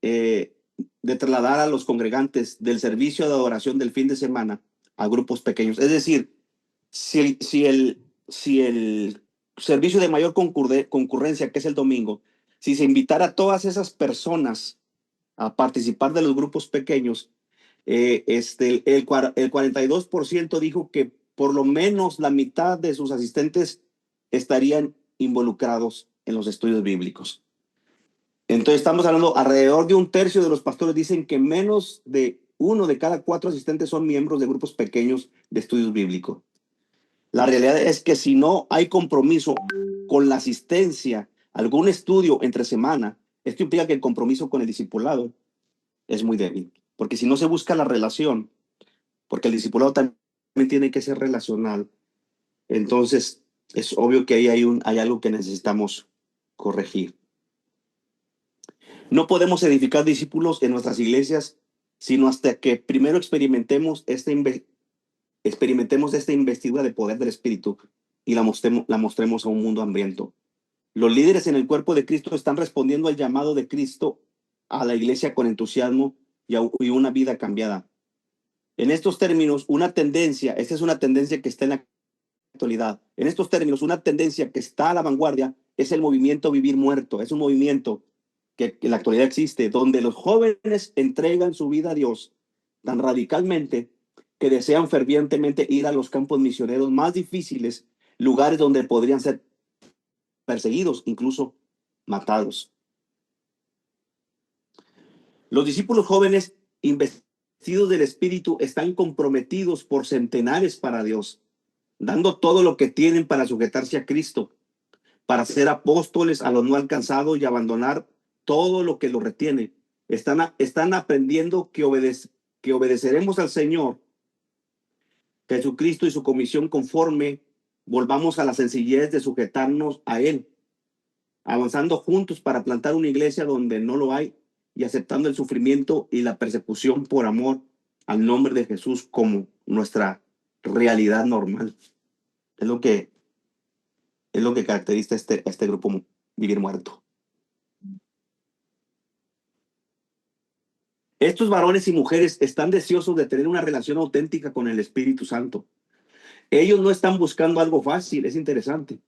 de trasladar a los congregantes del servicio de adoración del fin de semana a grupos pequeños, es decir, si el servicio de mayor concurrencia, que es el domingo, si se invitara a todas esas personas a participar de los grupos pequeños, el 42% dijo que por lo menos la mitad de sus asistentes estarían involucrados en los estudios bíblicos. Entonces estamos hablando, alrededor de 1/3 de los pastores dicen que menos de 1 de cada 4 asistentes son miembros de grupos pequeños de estudios bíblicos. La realidad es que si no hay compromiso con la asistencia a algún estudio entre semana, esto implica que el compromiso con el discipulado es muy débil. Porque si no se busca la relación, porque el discipulado también tiene que ser relacional, entonces es obvio que ahí hay algo que necesitamos corregir. No podemos edificar discípulos en nuestras iglesias, sino hasta que primero experimentemos esta investidura de poder del Espíritu y la mostremos a un mundo hambriento. Los líderes en el cuerpo de Cristo están respondiendo al llamado de Cristo a la iglesia con entusiasmo y una vida cambiada. En estos términos, esta es una tendencia que está en la actualidad. En estos términos, una tendencia que está a la vanguardia es el movimiento Vivir Muerto. Es un movimiento que en la actualidad existe, donde los jóvenes entregan su vida a Dios tan radicalmente que desean fervientemente ir a los campos misioneros más difíciles, lugares donde podrían ser perseguidos, incluso matados. Los discípulos jóvenes investidos del Espíritu están comprometidos por centenares para Dios, dando todo lo que tienen para sujetarse a Cristo, para ser apóstoles a los no alcanzados y abandonar todo lo que los retiene. Están aprendiendo que obedeceremos al Señor Jesucristo y su comisión conforme volvamos a la sencillez de sujetarnos a Él, avanzando juntos para plantar una iglesia donde no lo hay y aceptando el sufrimiento y la persecución por amor al nombre de Jesús como nuestra realidad normal. Es lo que caracteriza este grupo Vivir Muerto. Estos varones y mujeres están deseosos de tener una relación auténtica con el Espíritu Santo. Ellos no están buscando algo fácil, es interesante,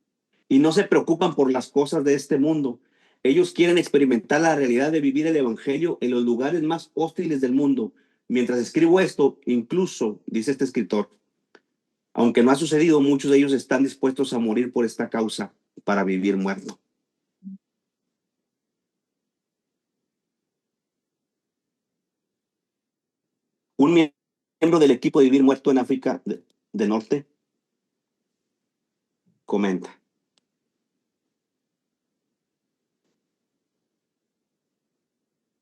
y no se preocupan por las cosas de este mundo. Ellos quieren experimentar la realidad de vivir el Evangelio en los lugares más hostiles del mundo. Mientras escribo esto, incluso, dice este escritor, aunque no ha sucedido, muchos de ellos están dispuestos a morir por esta causa para vivir muerto. Un miembro del equipo de Vivir Muerto en África del Norte comenta.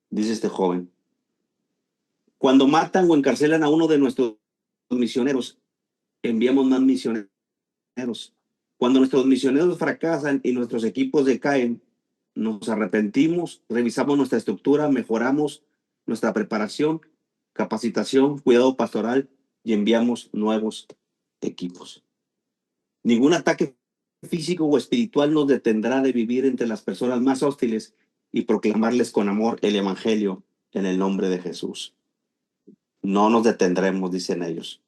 Dice este joven: cuando matan o encarcelan a uno de nuestros misioneros, enviamos más misioneros. Cuando nuestros misioneros fracasan y nuestros equipos decaen, nos arrepentimos, revisamos nuestra estructura, mejoramos nuestra preparación, capacitación, cuidado pastoral y enviamos nuevos equipos. Ningún ataque físico o espiritual nos detendrá de vivir entre las personas más hostiles y proclamarles con amor el evangelio en el nombre de Jesús. No nos detendremos, dicen ellos.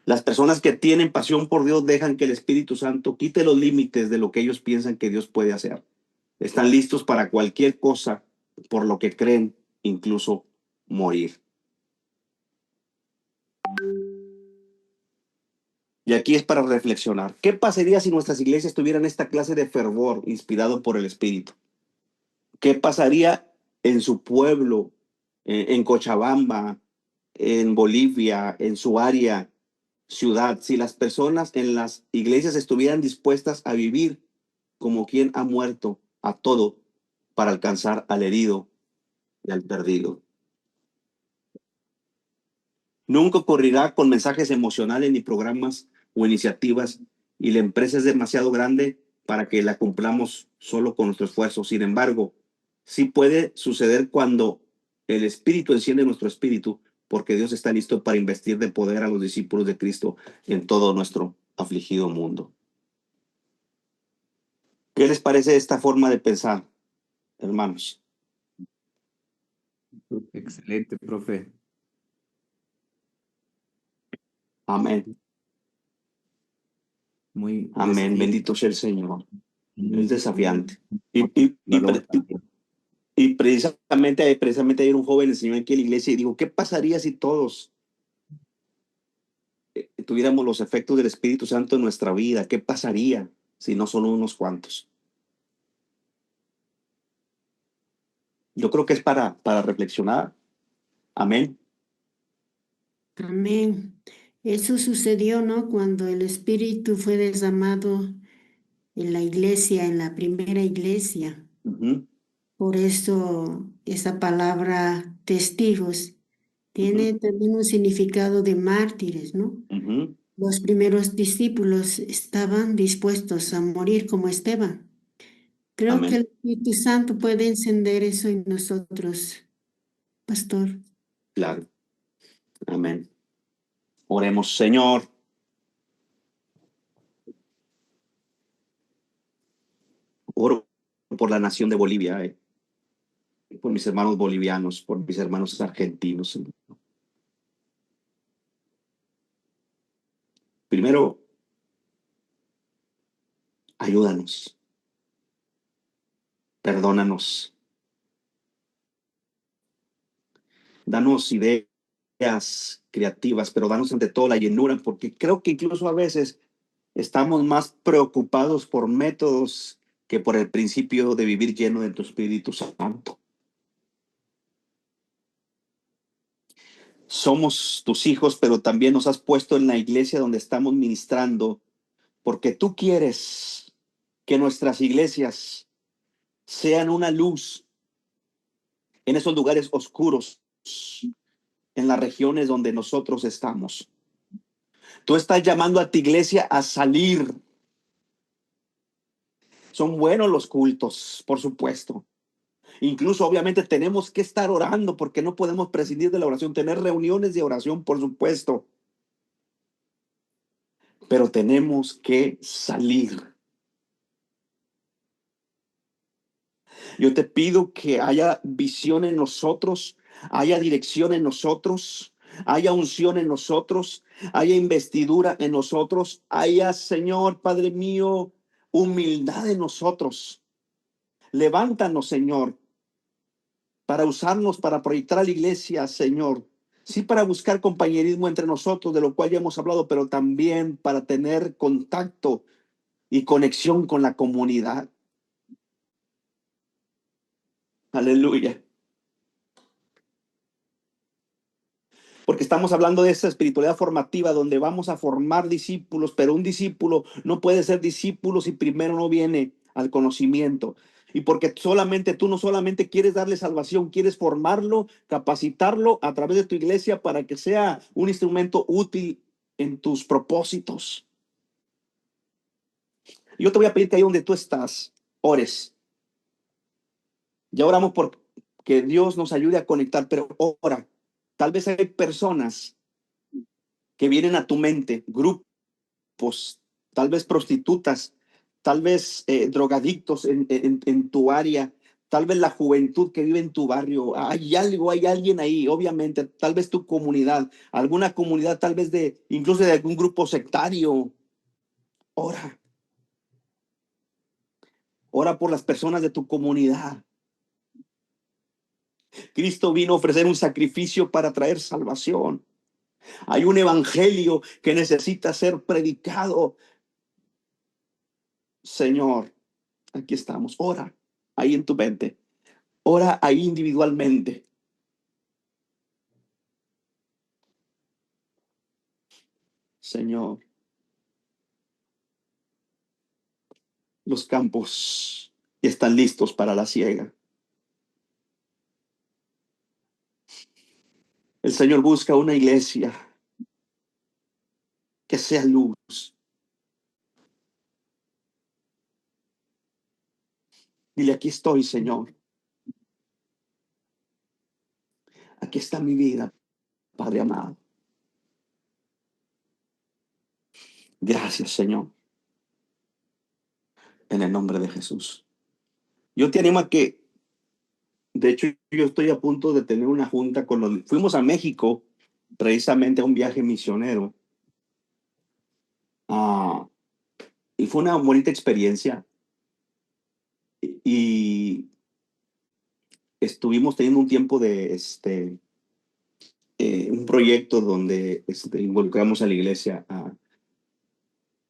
Las personas que tienen pasión por Dios dejan que el Espíritu Santo quite los límites de lo que ellos piensan que Dios puede hacer. Están listos para cualquier cosa por lo que creen, incluso morir. Y aquí es para reflexionar. ¿Qué pasaría si nuestras iglesias tuvieran esta clase de fervor inspirado por el Espíritu? ¿Qué pasaría en su pueblo, en Cochabamba, en Bolivia, en su área, ciudad, si las personas en las iglesias estuvieran dispuestas a vivir como quien ha muerto a todo para alcanzar al herido y al perdido? Nunca ocurrirá con mensajes emocionales ni programas o iniciativas, y la empresa es demasiado grande para que la cumplamos solo con nuestro esfuerzo. Sin embargo, sí puede suceder cuando el Espíritu enciende nuestro espíritu, porque Dios está listo para investir de poder a los discípulos de Cristo en todo nuestro afligido mundo. ¿Qué les parece esta forma de pensar, hermanos? Excelente, profe. Amén. Muy Amén. desafiante. Bendito sea el Señor. Muy Es desafiante. valor también. Y precisamente ayer un joven enseñó aquí en la iglesia y dijo: ¿qué pasaría si todos tuviéramos los efectos del Espíritu Santo en nuestra vida? ¿Qué pasaría si no solo unos cuantos? Yo creo que es para reflexionar. Amén. Amén. Eso sucedió, ¿no? Cuando el Espíritu fue derramado en la iglesia, en la primera iglesia. Uh-huh. Por eso esa palabra testigos tiene también un significado de mártires, ¿no? Uh-huh. Los primeros discípulos estaban dispuestos a morir como Esteban. Creo que Amén. el Espíritu Santo puede encender eso en nosotros, pastor. Claro. Amén. Oremos. Señor, oro por la nación de Bolivia, por mis hermanos bolivianos, por mis hermanos argentinos. Señor. Primero, ayúdanos, perdónanos, danos ideas creativas, pero danos ante todo la llenura, porque creo que incluso a veces estamos más preocupados por métodos que por el principio de vivir lleno de tu Espíritu Santo. Somos tus hijos, pero también nos has puesto en la iglesia donde estamos ministrando, porque tú quieres que nuestras iglesias sean una luz en esos lugares oscuros, en las regiones donde nosotros estamos. Tú estás llamando a tu iglesia a salir. Son buenos los cultos, por supuesto. Incluso, obviamente, tenemos que estar orando, porque no podemos prescindir de la oración. Tener reuniones de oración, por supuesto. Pero tenemos que salir. Yo te pido que haya visión en nosotros, haya dirección en nosotros, haya unción en nosotros, haya investidura en nosotros, haya, Señor, Padre mío, humildad en nosotros. Levántanos, Señor, para usarnos, para proyectar a la iglesia, Señor. Sí, para buscar compañerismo entre nosotros, de lo cual ya hemos hablado, pero también para tener contacto y conexión con la comunidad. Aleluya. porque estamos hablando de esa espiritualidad formativa donde vamos a formar discípulos, pero un discípulo no puede ser discípulo si primero no viene al conocimiento. Y porque tú no solamente quieres darle salvación, quieres formarlo, capacitarlo a través de tu iglesia para que sea un instrumento útil en tus propósitos. Yo te voy a pedir que ahí donde tú estás, ores. Ya oramos por que Dios nos ayude a conectar, pero ora. Tal vez hay personas que vienen a tu mente, grupos, tal vez prostitutas, tal vez drogadictos en tu área, tal vez la juventud que vive en tu barrio. Hay algo, hay alguien ahí, obviamente, tal vez tu comunidad, alguna comunidad, tal vez incluso de algún grupo sectario. Ora. Ora por las personas de tu comunidad. Cristo vino a ofrecer un sacrificio para traer salvación. Hay un evangelio que necesita ser predicado. Señor, aquí estamos. Ora ahí en tu mente. Ora ahí individualmente. Señor, los campos están listos para la siega. El Señor busca una iglesia que sea luz. Dile, aquí estoy, Señor. Aquí está mi vida, Padre amado. Gracias, Señor. En el nombre de Jesús. Yo te animo a que, de hecho, yo estoy a punto de tener una junta con los... Fuimos a México, precisamente a un viaje misionero. Y fue una bonita experiencia. Y estuvimos teniendo un tiempo de un proyecto donde involucramos a la iglesia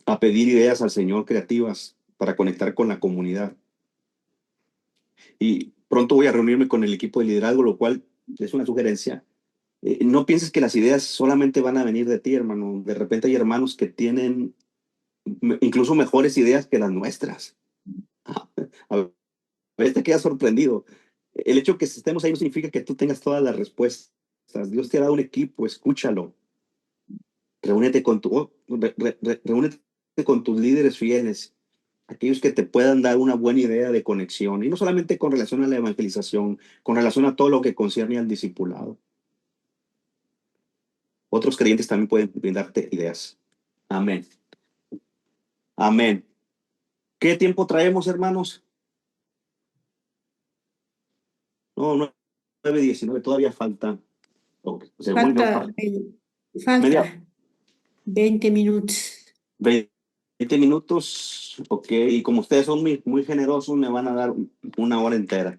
a pedir ideas al Señor creativas para conectar con la comunidad. Y pronto voy a reunirme con el equipo de liderazgo, lo cual es una sugerencia. No pienses que las ideas solamente van a venir de ti, hermano. De repente hay hermanos que tienen incluso mejores ideas que las nuestras. A veces te quedas sorprendido. El hecho de que estemos ahí no significa que tú tengas todas las respuestas. Dios te ha dado un equipo, escúchalo. Reúnete con reúnete con tus líderes fieles, aquellos que te puedan dar una buena idea de conexión, y no solamente con relación a la evangelización, con relación a todo lo que concierne al discipulado. Otros creyentes también pueden brindarte ideas. Amén. Amén. ¿Qué tiempo traemos, hermanos? No, 9:19, todavía falta. Okay. Falta 20 minutos. 20 minutos, ok. Y como ustedes son muy, muy generosos, me van a dar una hora entera.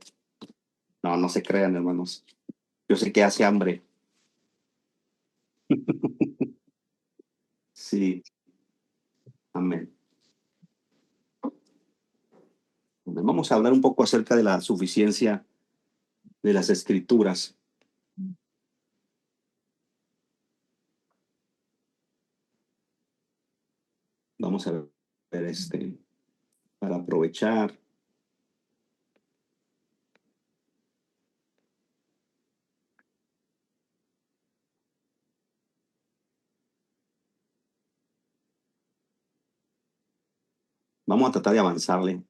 No, no se crean, hermanos. Yo sé que hace hambre. Sí. Amén. Vamos a hablar un poco acerca de la suficiencia de las Escrituras. Vamos a ver para aprovechar. Vamos a tratar de avanzarle.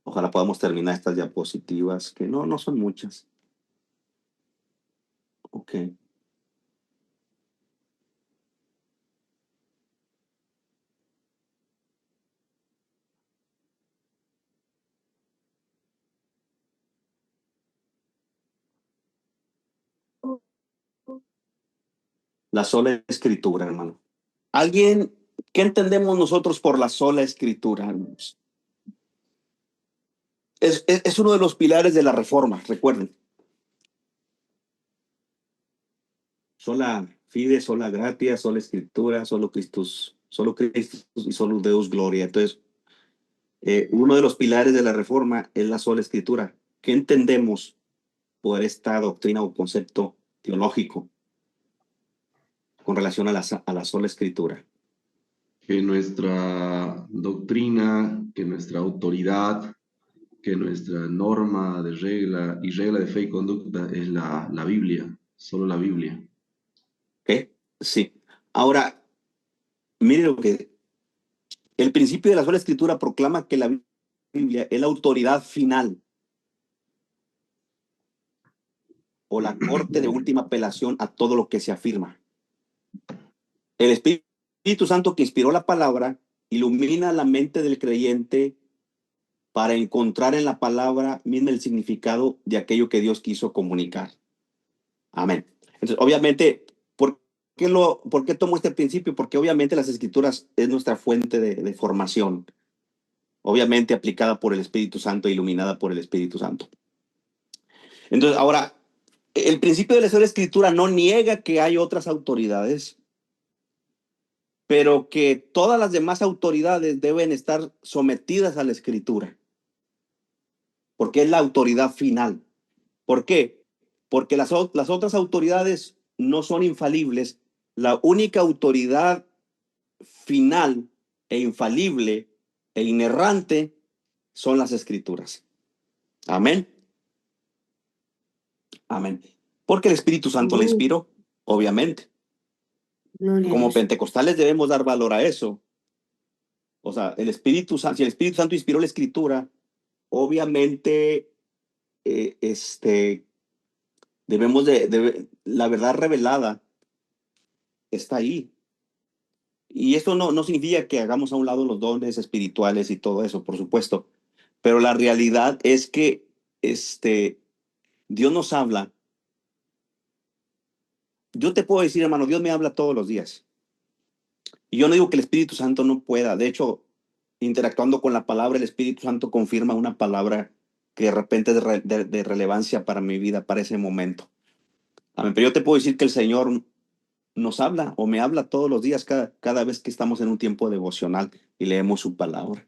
Ojalá podamos terminar estas diapositivas, que no son muchas. Ok. La sola escritura, hermano. ¿Alguien, qué entendemos nosotros por la sola escritura, hermanos? Es uno de los pilares de la reforma, recuerden. Sola fide, sola gratia, sola escritura, solo Cristo y solo Deus gloria. Entonces, uno de los pilares de la reforma es la sola escritura. ¿Qué entendemos por esta doctrina o concepto teológico? con relación a la sola escritura? Que nuestra doctrina, que nuestra autoridad, que nuestra norma de regla y regla de fe y conducta es la Biblia, solo la Biblia. ¿Ok? Sí. Ahora, mire lo que el principio de la sola escritura proclama que la Biblia es la autoridad final o la corte de última apelación a todo lo que se afirma. El Espíritu Santo que inspiró la palabra ilumina la mente del creyente para encontrar en la palabra misma el significado de aquello que Dios quiso comunicar. Amén. Entonces, obviamente, ¿por qué tomo este principio? Porque obviamente las escrituras es nuestra fuente de formación, obviamente aplicada por el Espíritu Santo, iluminada por el Espíritu Santo. Entonces, ahora, el principio de la sola escritura no niega que hay otras autoridades, pero que todas las demás autoridades deben estar sometidas a la escritura, porque es la autoridad final. ¿Por qué? Porque las otras autoridades no son infalibles. La única autoridad final e infalible e inerrante son las escrituras. Amén. Amén. Porque el Espíritu Santo la inspiró, obviamente. Como pentecostales debemos dar valor a eso. O sea, si el Espíritu Santo inspiró la escritura, obviamente debemos la verdad revelada está ahí. Y esto no significa que hagamos a un lado los dones espirituales y todo eso, por supuesto. Pero la realidad es que Dios nos habla. Yo te puedo decir, hermano, Dios me habla todos los días. Y yo no digo que el Espíritu Santo no pueda. De hecho, interactuando con la palabra, el Espíritu Santo confirma una palabra que de repente es de relevancia para mi vida, para ese momento. Amén. Pero yo te puedo decir que el Señor nos habla o me habla todos los días, cada vez que estamos en un tiempo devocional y leemos su palabra.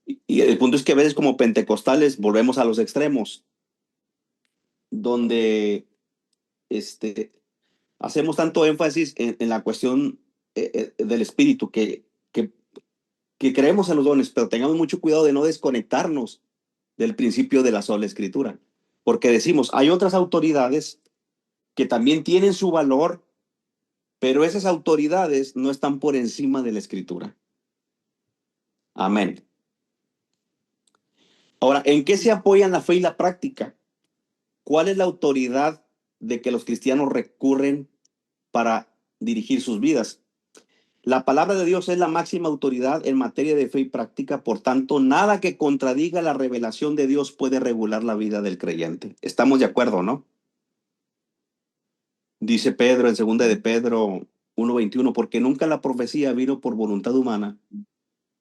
Y el punto es que a veces como pentecostales volvemos a los extremos, donde hacemos tanto énfasis en la cuestión del espíritu que creemos en los dones, pero tengamos mucho cuidado de no desconectarnos del principio de la sola escritura. Porque decimos, hay otras autoridades que también tienen su valor, pero esas autoridades no están por encima de la escritura. Amén. Ahora, ¿en qué se apoyan la fe y la práctica? ¿Cuál es la autoridad de que los cristianos recurren para dirigir sus vidas? La palabra de Dios es la máxima autoridad en materia de fe y práctica, por tanto, nada que contradiga la revelación de Dios puede regular la vida del creyente. ¿Estamos de acuerdo, no? Dice Pedro en 2 de Pedro 1:21, porque nunca la profecía vino por voluntad humana,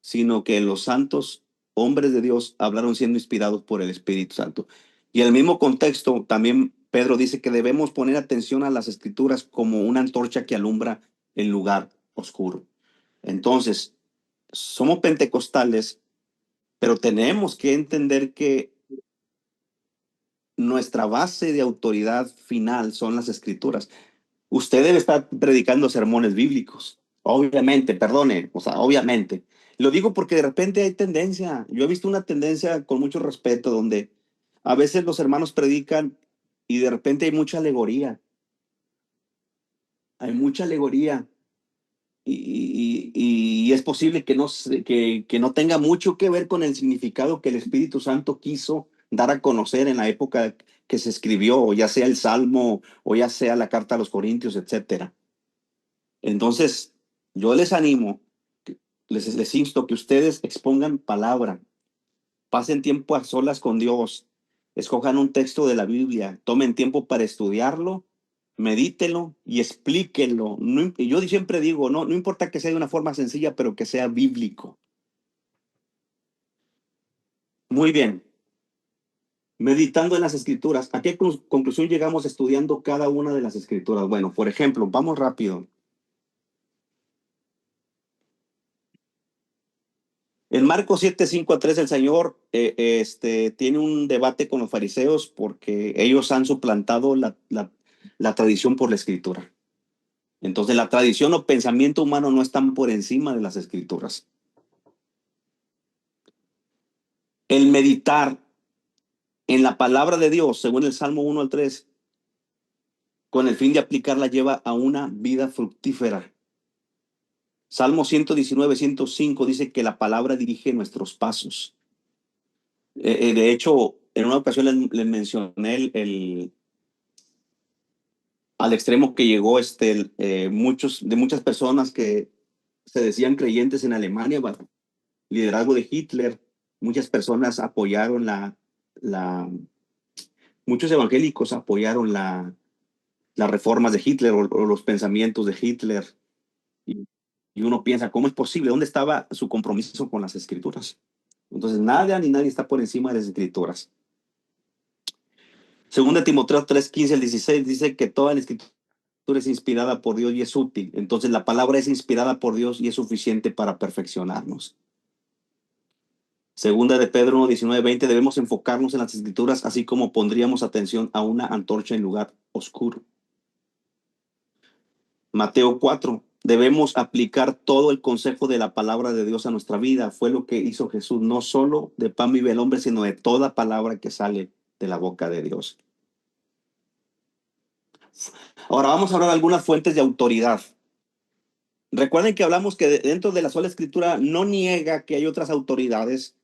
sino que los santos hombres de Dios hablaron siendo inspirados por el Espíritu Santo. Y en el mismo contexto, también Pedro dice que debemos poner atención a las escrituras como una antorcha que alumbra el lugar oscuro. Entonces, somos pentecostales, pero tenemos que entender que nuestra base de autoridad final son las escrituras. Usted debe estar predicando sermones bíblicos, obviamente, perdone, o sea, obviamente. Lo digo porque de repente hay tendencia, yo he visto una tendencia con mucho respeto donde a veces los hermanos predican y de repente hay mucha alegoría. Hay mucha alegoría y es posible que no tenga mucho que ver con el significado que el Espíritu Santo quiso dar a conocer en la época que se escribió, o ya sea el Salmo, o ya sea la carta a los Corintios, etcétera. Entonces, yo les animo, les insto que ustedes expongan palabra, pasen tiempo a solas con Dios, escojan un texto de la Biblia, tomen tiempo para estudiarlo, medítelo y explíquenlo. Yo siempre digo, no importa que sea de una forma sencilla, pero que sea bíblico. Muy bien. Meditando en las escrituras, ¿a qué conclusión llegamos estudiando cada una de las escrituras? Bueno, por ejemplo, vamos rápido. En Marcos 7:5-13, el Señor tiene un debate con los fariseos porque ellos han suplantado la tradición por la escritura. Entonces la tradición o pensamiento humano no están por encima de las escrituras. El meditar en la palabra de Dios, según el Salmo 1 al 3, con el fin de aplicarla, lleva a una vida fructífera. Salmo 119, 105 dice que la palabra dirige nuestros pasos. De hecho, en una ocasión les mencioné al extremo que llegó muchas personas que se decían creyentes en Alemania bajo liderazgo de Hitler. Muchas personas apoyaron muchos evangélicos apoyaron las reformas de Hitler o los pensamientos de Hitler. Y uno piensa, ¿cómo es posible? ¿Dónde estaba su compromiso con las escrituras? Entonces, nada ni nadie está por encima de las escrituras. Segunda Timoteo 3, 15 al 16 dice que toda la escritura es inspirada por Dios y es útil. Entonces, la palabra es inspirada por Dios y es suficiente para perfeccionarnos. Segunda de Pedro 1, 19, 20, debemos enfocarnos en las escrituras, así como pondríamos atención a una antorcha en lugar oscuro. Mateo 4, debemos aplicar todo el consejo de la palabra de Dios a nuestra vida. Fue lo que hizo Jesús, no solo de pan vive el hombre, sino de toda palabra que sale de la boca de Dios. Ahora vamos a hablar de algunas fuentes de autoridad. Recuerden que hablamos que dentro de la sola escritura no niega que hay otras autoridades,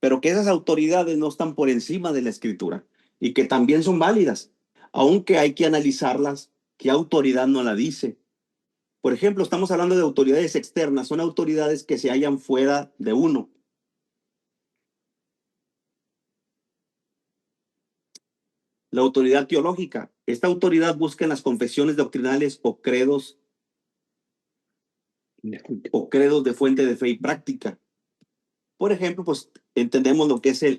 pero que esas autoridades no están por encima de la escritura y que también son válidas, aunque hay que analizarlas, qué autoridad no la dice. Por ejemplo, estamos hablando de autoridades externas, son autoridades que se hallan fuera de uno. La autoridad teológica, esta autoridad busca en las confesiones doctrinales o credos de fuente de fe y práctica. Por ejemplo, pues entendemos lo que es el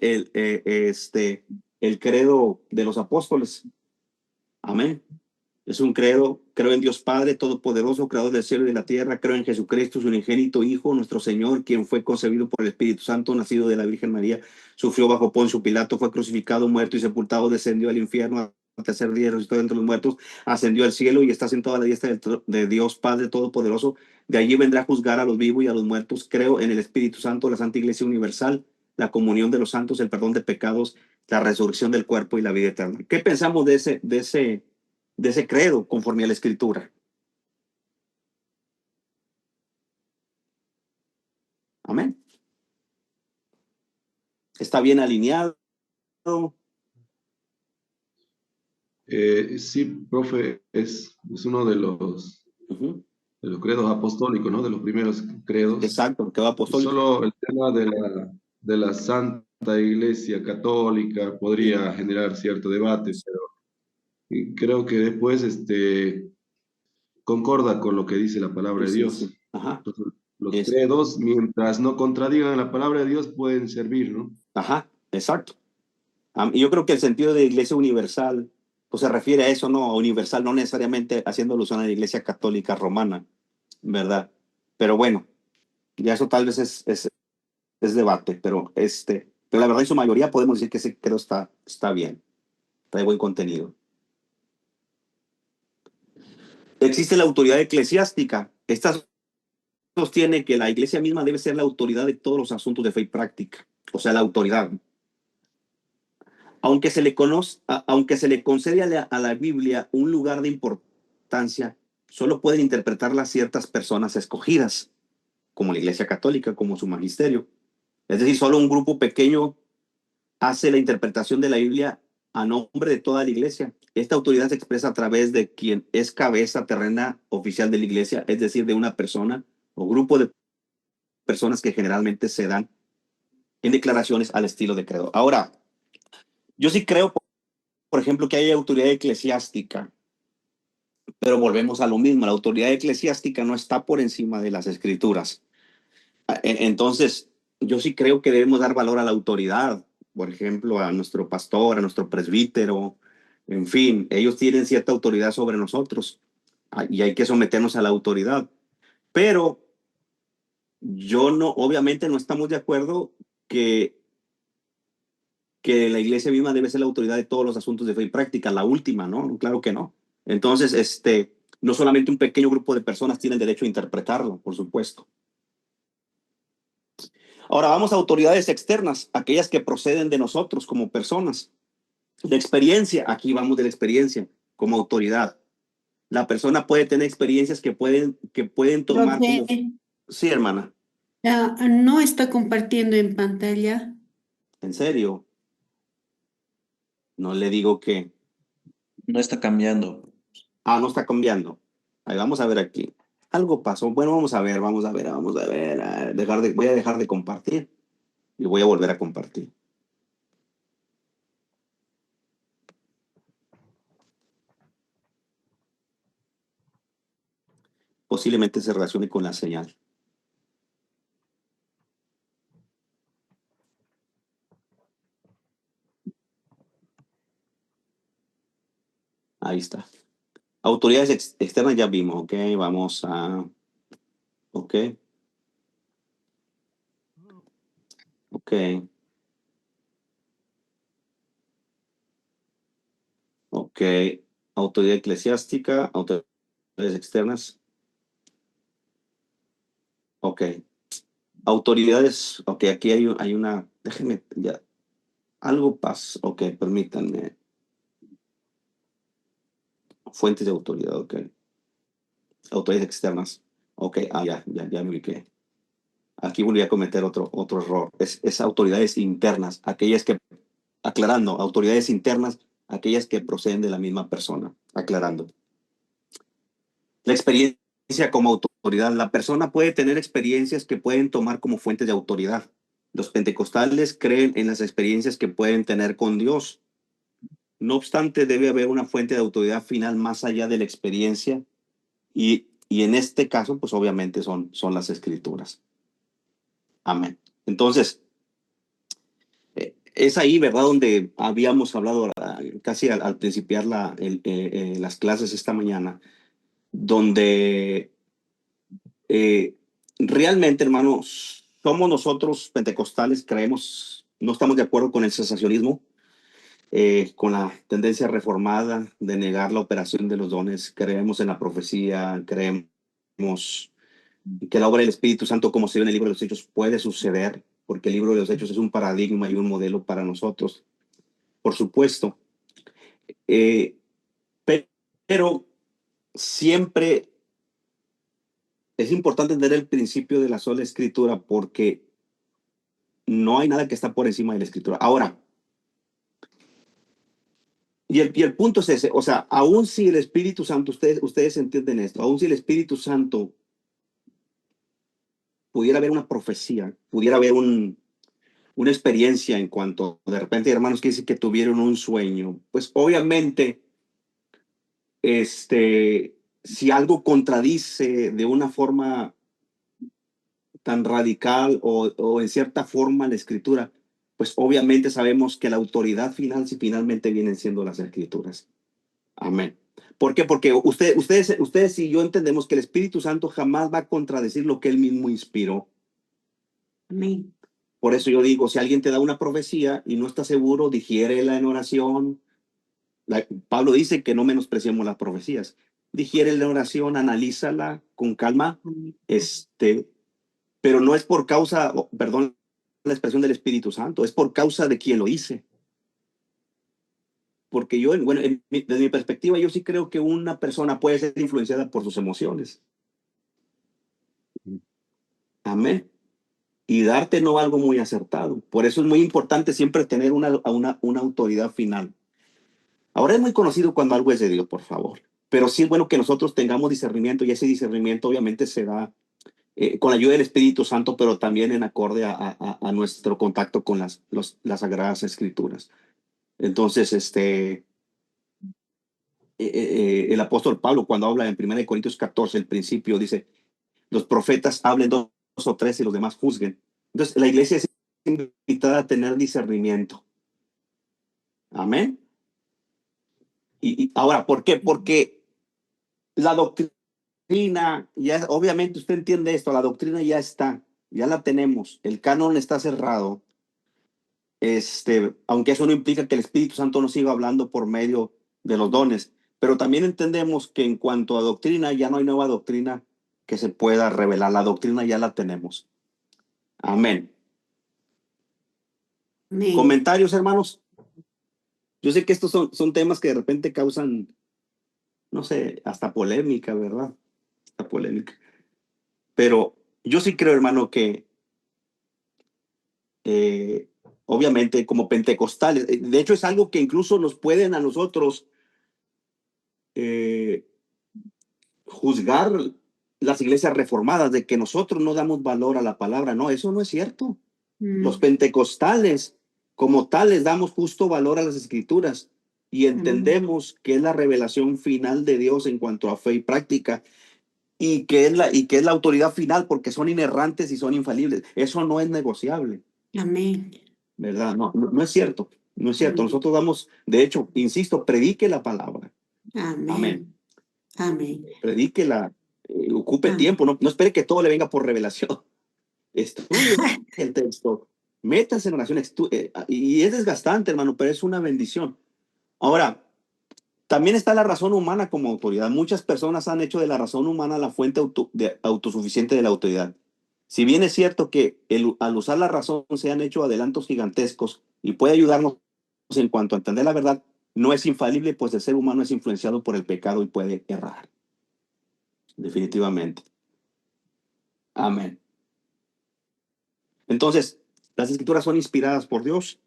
credo de los apóstoles. Amén. Es un credo, creo en Dios Padre Todopoderoso, creador del cielo y de la tierra, creo en Jesucristo, su unigénito Hijo, nuestro Señor, quien fue concebido por el Espíritu Santo, nacido de la Virgen María, sufrió bajo Poncio Pilato, fue crucificado, muerto y sepultado, descendió al infierno, al tercer día resucitó entre los muertos, ascendió al cielo y está sentado a la diestra de Dios Padre Todopoderoso. De allí vendrá a juzgar a los vivos y a los muertos. Creo en el Espíritu Santo, la Santa Iglesia Universal, la comunión de los santos, el perdón de pecados, la resurrección del cuerpo y la vida eterna. ¿Qué pensamos de ese credo conforme a la escritura? Amén. ¿Está bien alineado? Sí, profe, es uno de los credos apostólicos, ¿no? De los primeros credos. Exacto, credo apostólico. Solo el tema de la Santa Iglesia Católica podría generar cierto debate, pero creo que después concorda con lo que dice la palabra de Dios. Sí. Ajá. Entonces, los credos, mientras no contradigan la palabra de Dios, pueden servir, ¿no? Ajá, exacto. Yo creo que el sentido de iglesia universal, pues se refiere a eso, ¿no? Universal, no necesariamente haciendo alusión a la iglesia católica romana, ¿verdad? Pero bueno, ya eso tal vez es debate, pero la verdad en su mayoría podemos decir que ese credo está bien, está de buen contenido. Existe la autoridad eclesiástica. Esta sostiene que la iglesia misma debe ser la autoridad de todos los asuntos de fe y práctica, o sea, la autoridad. Aunque se le concede a la Biblia un lugar de importancia, solo pueden interpretarla ciertas personas escogidas, como la Iglesia Católica, como su magisterio. Es decir, solo un grupo pequeño hace la interpretación de la Biblia a nombre de toda la Iglesia. Esta autoridad se expresa a través de quien es cabeza terrena oficial de la Iglesia, es decir, de una persona o grupo de personas que generalmente se dan en declaraciones al estilo de credo. Ahora, yo sí creo, por ejemplo, que hay autoridad eclesiástica, pero volvemos a lo mismo, la autoridad eclesiástica no está por encima de las escrituras. Entonces, yo sí creo que debemos dar valor a la autoridad, por ejemplo, a nuestro pastor, a nuestro presbítero, en fin, ellos tienen cierta autoridad sobre nosotros y hay que someternos a la autoridad. Pero obviamente no estamos de acuerdo que la iglesia misma debe ser la autoridad de todos los asuntos de fe y práctica, la última, ¿no? Claro que no. Entonces, No solamente un pequeño grupo de personas tiene el derecho a interpretarlo, por supuesto. Ahora vamos a autoridades externas, aquellas que proceden de nosotros como personas. De experiencia, aquí vamos de la experiencia como autoridad. La persona puede tener experiencias que pueden tomar como... Profe, Sí, hermana, no está compartiendo en pantalla. en serio. No le digo que... No está cambiando. Ah, no está cambiando. Ahí vamos a ver aquí. Algo pasó. Bueno, vamos a ver. Voy a dejar de compartir y voy a volver a compartir. Posiblemente se relacione con la señal. Ahí está. Autoridades externas ya vimos, ok. Vamos a... Ok. Ok. Ok. Autoridad eclesiástica, autoridades externas. Ok. Autoridades, ok, aquí hay una... Déjenme ya. Algo pasa. Ok, permítanme. Fuentes de autoridad, ok. Autoridades externas. Ok, ya me ubiqué. Aquí volví a cometer otro error. Es autoridades internas, aquellas que, aclarando, autoridades internas, aquellas que proceden de la misma persona, aclarando. La experiencia como autoridad. La persona puede tener experiencias que pueden tomar como fuentes de autoridad. Los pentecostales creen en las experiencias que pueden tener con Dios. No obstante, debe haber una fuente de autoridad final más allá de la experiencia y en este caso, pues obviamente son las escrituras. Amén. Entonces, es ahí, ¿verdad? Donde habíamos hablado casi al principiar las clases esta mañana, donde realmente, hermanos, somos nosotros pentecostales, creemos, no estamos de acuerdo con el cesacionismo, con la tendencia reformada de negar la operación de los dones, creemos en la profecía, creemos que la obra del Espíritu Santo, como se ve en el libro de los Hechos, puede suceder, porque el libro de los Hechos es un paradigma y un modelo para nosotros, por supuesto. Pero siempre es importante entender el principio de la sola escritura, porque no hay nada que está por encima de la escritura. Ahora, y el punto es ese, o sea, aún si el Espíritu Santo, ustedes entienden esto, aún si el Espíritu Santo pudiera haber una profecía, pudiera haber una experiencia en cuanto de repente hermanos que dicen que tuvieron un sueño, pues obviamente, si algo contradice de una forma tan radical o en cierta forma la escritura, pues obviamente sabemos que la autoridad final si finalmente vienen siendo las escrituras. Amén. ¿Por qué? Porque ustedes y yo entendemos que el Espíritu Santo jamás va a contradecir lo que él mismo inspiró. Amén. Por eso yo digo, si alguien te da una profecía y no está seguro, digiérela en oración. Pablo dice que no menospreciemos las profecías. Digiérela en oración, analízala con calma, pero no es por causa, perdón la expresión del Espíritu Santo, es por causa de quien lo hice. Porque yo, bueno, desde mi perspectiva, yo sí creo que una persona puede ser influenciada por sus emociones. Amén. Y darte no algo muy acertado. Por eso es muy importante siempre tener una autoridad final. Ahora es muy conocido cuando algo es de Dios, por favor. Pero sí es bueno que nosotros tengamos discernimiento y ese discernimiento obviamente se da con la ayuda del Espíritu Santo, pero también en acorde a nuestro contacto con las Sagradas Escrituras. Entonces, el apóstol Pablo, cuando habla en 1 Corintios 14, el principio, dice, los profetas hablen dos o tres y los demás juzguen. Entonces, la iglesia es invitada a tener discernimiento. Amén. Y ahora, ¿por qué? Porque la doctrina, ya, obviamente usted entiende esto, la doctrina ya está, ya la tenemos, el canon está cerrado. Aunque eso no implica que el Espíritu Santo no siga hablando por medio de los dones, pero también entendemos que en cuanto a doctrina, ya no hay nueva doctrina que se pueda revelar. La doctrina ya la tenemos. Amén. Amén. ¿Comentarios, hermanos? Yo sé que estos son temas que de repente causan, no sé, hasta polémica, ¿verdad? Hasta polémica. Pero yo sí creo, hermano, que obviamente como pentecostales, de hecho es algo que incluso nos pueden a nosotros juzgar las iglesias reformadas de que nosotros no damos valor a la palabra. No, eso no es cierto. Los pentecostales como tales damos justo valor a las escrituras y entendemos que es la revelación final de Dios en cuanto a fe y práctica y que es la autoridad final porque son inerrantes y son infalibles. Eso no es negociable. Amén. ¿Verdad? No es cierto. No es cierto. Amén. Nosotros damos, de hecho, insisto, predique la palabra. Amén. Amén. Amén. Predíquela, ocupe Amén. tiempo, no espere que todo le venga por revelación. Estudie el texto, métase en oración, y es desgastante, hermano, pero es una bendición. Ahora, también está la razón humana como autoridad. Muchas personas han hecho de la razón humana la fuente autosuficiente de la autoridad. Si bien es cierto que al usar la razón se han hecho adelantos gigantescos y puede ayudarnos en cuanto a entender la verdad, no es infalible, pues el ser humano es influenciado por el pecado y puede errar. Definitivamente. Amén. Entonces, las escrituras son inspiradas por Dios.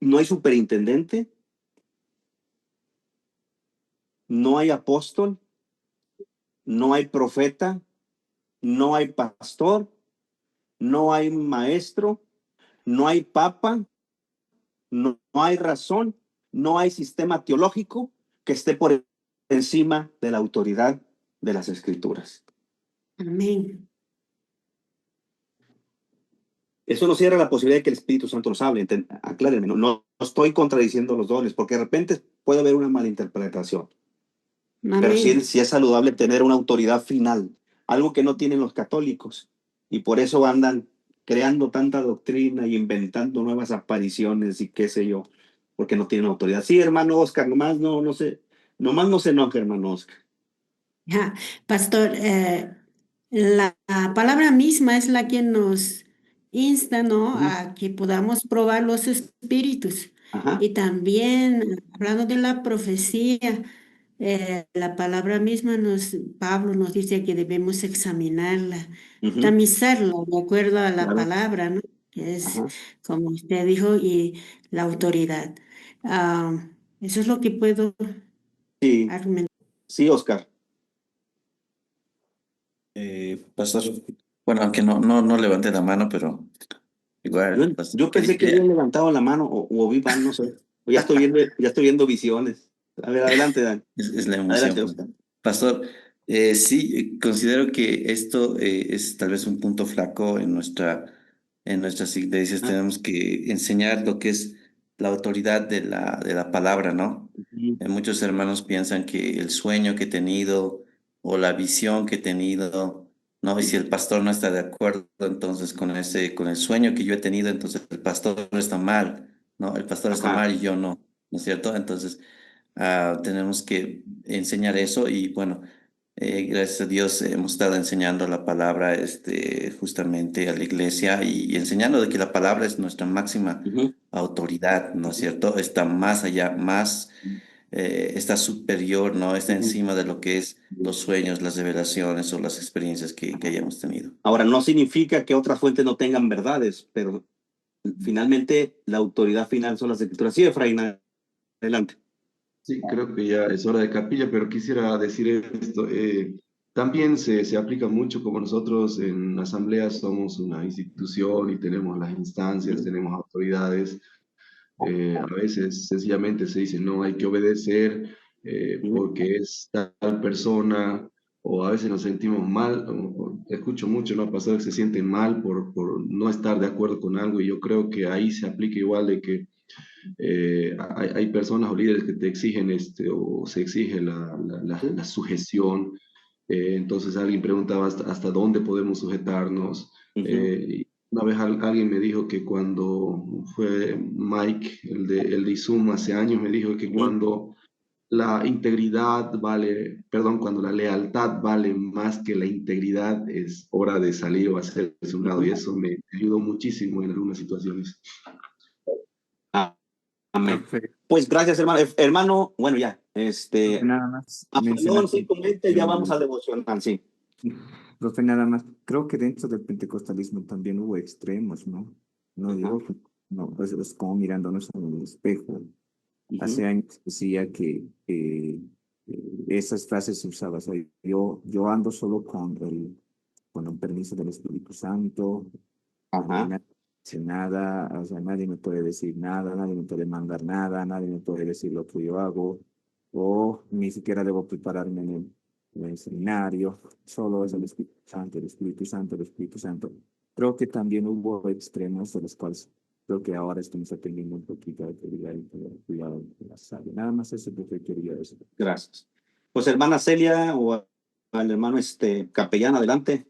No hay superintendente, no hay apóstol, no hay profeta, no hay pastor, no hay maestro, no hay papa, no hay razón, no hay sistema teológico que esté por encima de la autoridad de las escrituras. Amén. Eso no cierra la posibilidad de que el Espíritu Santo nos hable. Aclárenme, no estoy contradiciendo los dones, porque de repente puede haber una malinterpretación. Amén. Pero sí es saludable tener una autoridad final, algo que no tienen los católicos. Y por eso andan creando tanta doctrina y inventando nuevas apariciones y qué sé yo, porque no tienen autoridad. Sí, hermano Oscar, nomás no se enoje, hermano Oscar. Pastor, la palabra misma es la que nos insta, ¿no? A que podamos probar los espíritus. Ajá. Y también, hablando de la profecía, la palabra misma Pablo nos dice que debemos examinarla, tamizarla de acuerdo a la Claro. palabra, ¿no? Que es, Ajá. como usted dijo, y la autoridad. Eso es lo que puedo Sí, argumentar. sí, Oscar. Pastor, bueno, aunque no levanté la mano, pero igual, Yo pensé que habían levantado la mano o vivan, no sé. O ya estoy viendo visiones. A ver, adelante, Dan. es la emoción. Adelante, pues. Oscar. Pastor, sí, considero que esto es tal vez un punto flaco en nuestras iglesias. Tenemos que enseñar lo que es la autoridad de la palabra, ¿no? Muchos hermanos piensan que el sueño que he tenido o la visión que he tenido, ¿no? Y si el pastor no está de acuerdo, entonces con el sueño que yo he tenido, entonces el pastor está mal, ¿no? El pastor está mal y yo no, ¿no es cierto? Entonces tenemos que enseñar eso y bueno, gracias a Dios hemos estado enseñando la palabra justamente a la iglesia y enseñando de que la palabra es nuestra máxima autoridad, ¿no es cierto? Está más allá, está superior, ¿no? Está encima de lo que es los sueños, las revelaciones o las experiencias que hayamos tenido. Ahora, no significa que otras fuentes no tengan verdades, pero finalmente la autoridad final son las escrituras. Sí, Efraín, adelante. Sí, creo que ya es hora de capilla, pero quisiera decir esto. También se aplica mucho como nosotros en asambleas somos una institución y tenemos las instancias, tenemos autoridades. A veces sencillamente se dice, no, hay que obedecer porque es tal persona, o a veces nos sentimos mal, escucho mucho, ¿no? Pastores que se sienten mal por no estar de acuerdo con algo, y yo creo que ahí se aplica igual de que hay personas o líderes que te exigen o se exige la sujeción. Entonces alguien preguntaba hasta dónde podemos sujetarnos. Y una vez alguien alguien me dijo que cuando fue Mike, el de Izum hace años, me dijo que cuando la integridad vale, perdón, cuando la lealtad vale más que la integridad, es hora de salir o hacerse un lado, y eso me ayudó muchísimo en algunas situaciones. Amén. Profe, Pues gracias, hermano. Hermano, bueno, ya. nada más Perdón, mencionar sí, comente, ya vamos al devocional, sí. profe, nada más, creo que dentro del pentecostalismo también hubo extremos, ¿no? No digo que, no, pues es como mirándonos en el espejo. Hace años decía que esas frases se usaban, o sea, yo ando solo con el permiso del Espíritu Santo, nadie dice nada, o sea, nadie me puede decir nada, nadie me puede mandar nada, nadie me puede decir lo que yo hago, o ni siquiera debo prepararme en el seminario, solo es el Espíritu Santo, el Espíritu Santo, el Espíritu Santo. Creo que también hubo extremos de los cuales creo que ahora estamos aprendiendo un poquito de cuidado de la salud. Nada más eso es lo que quería decir. Gracias. Pues hermana Celia o al hermano capellán, adelante.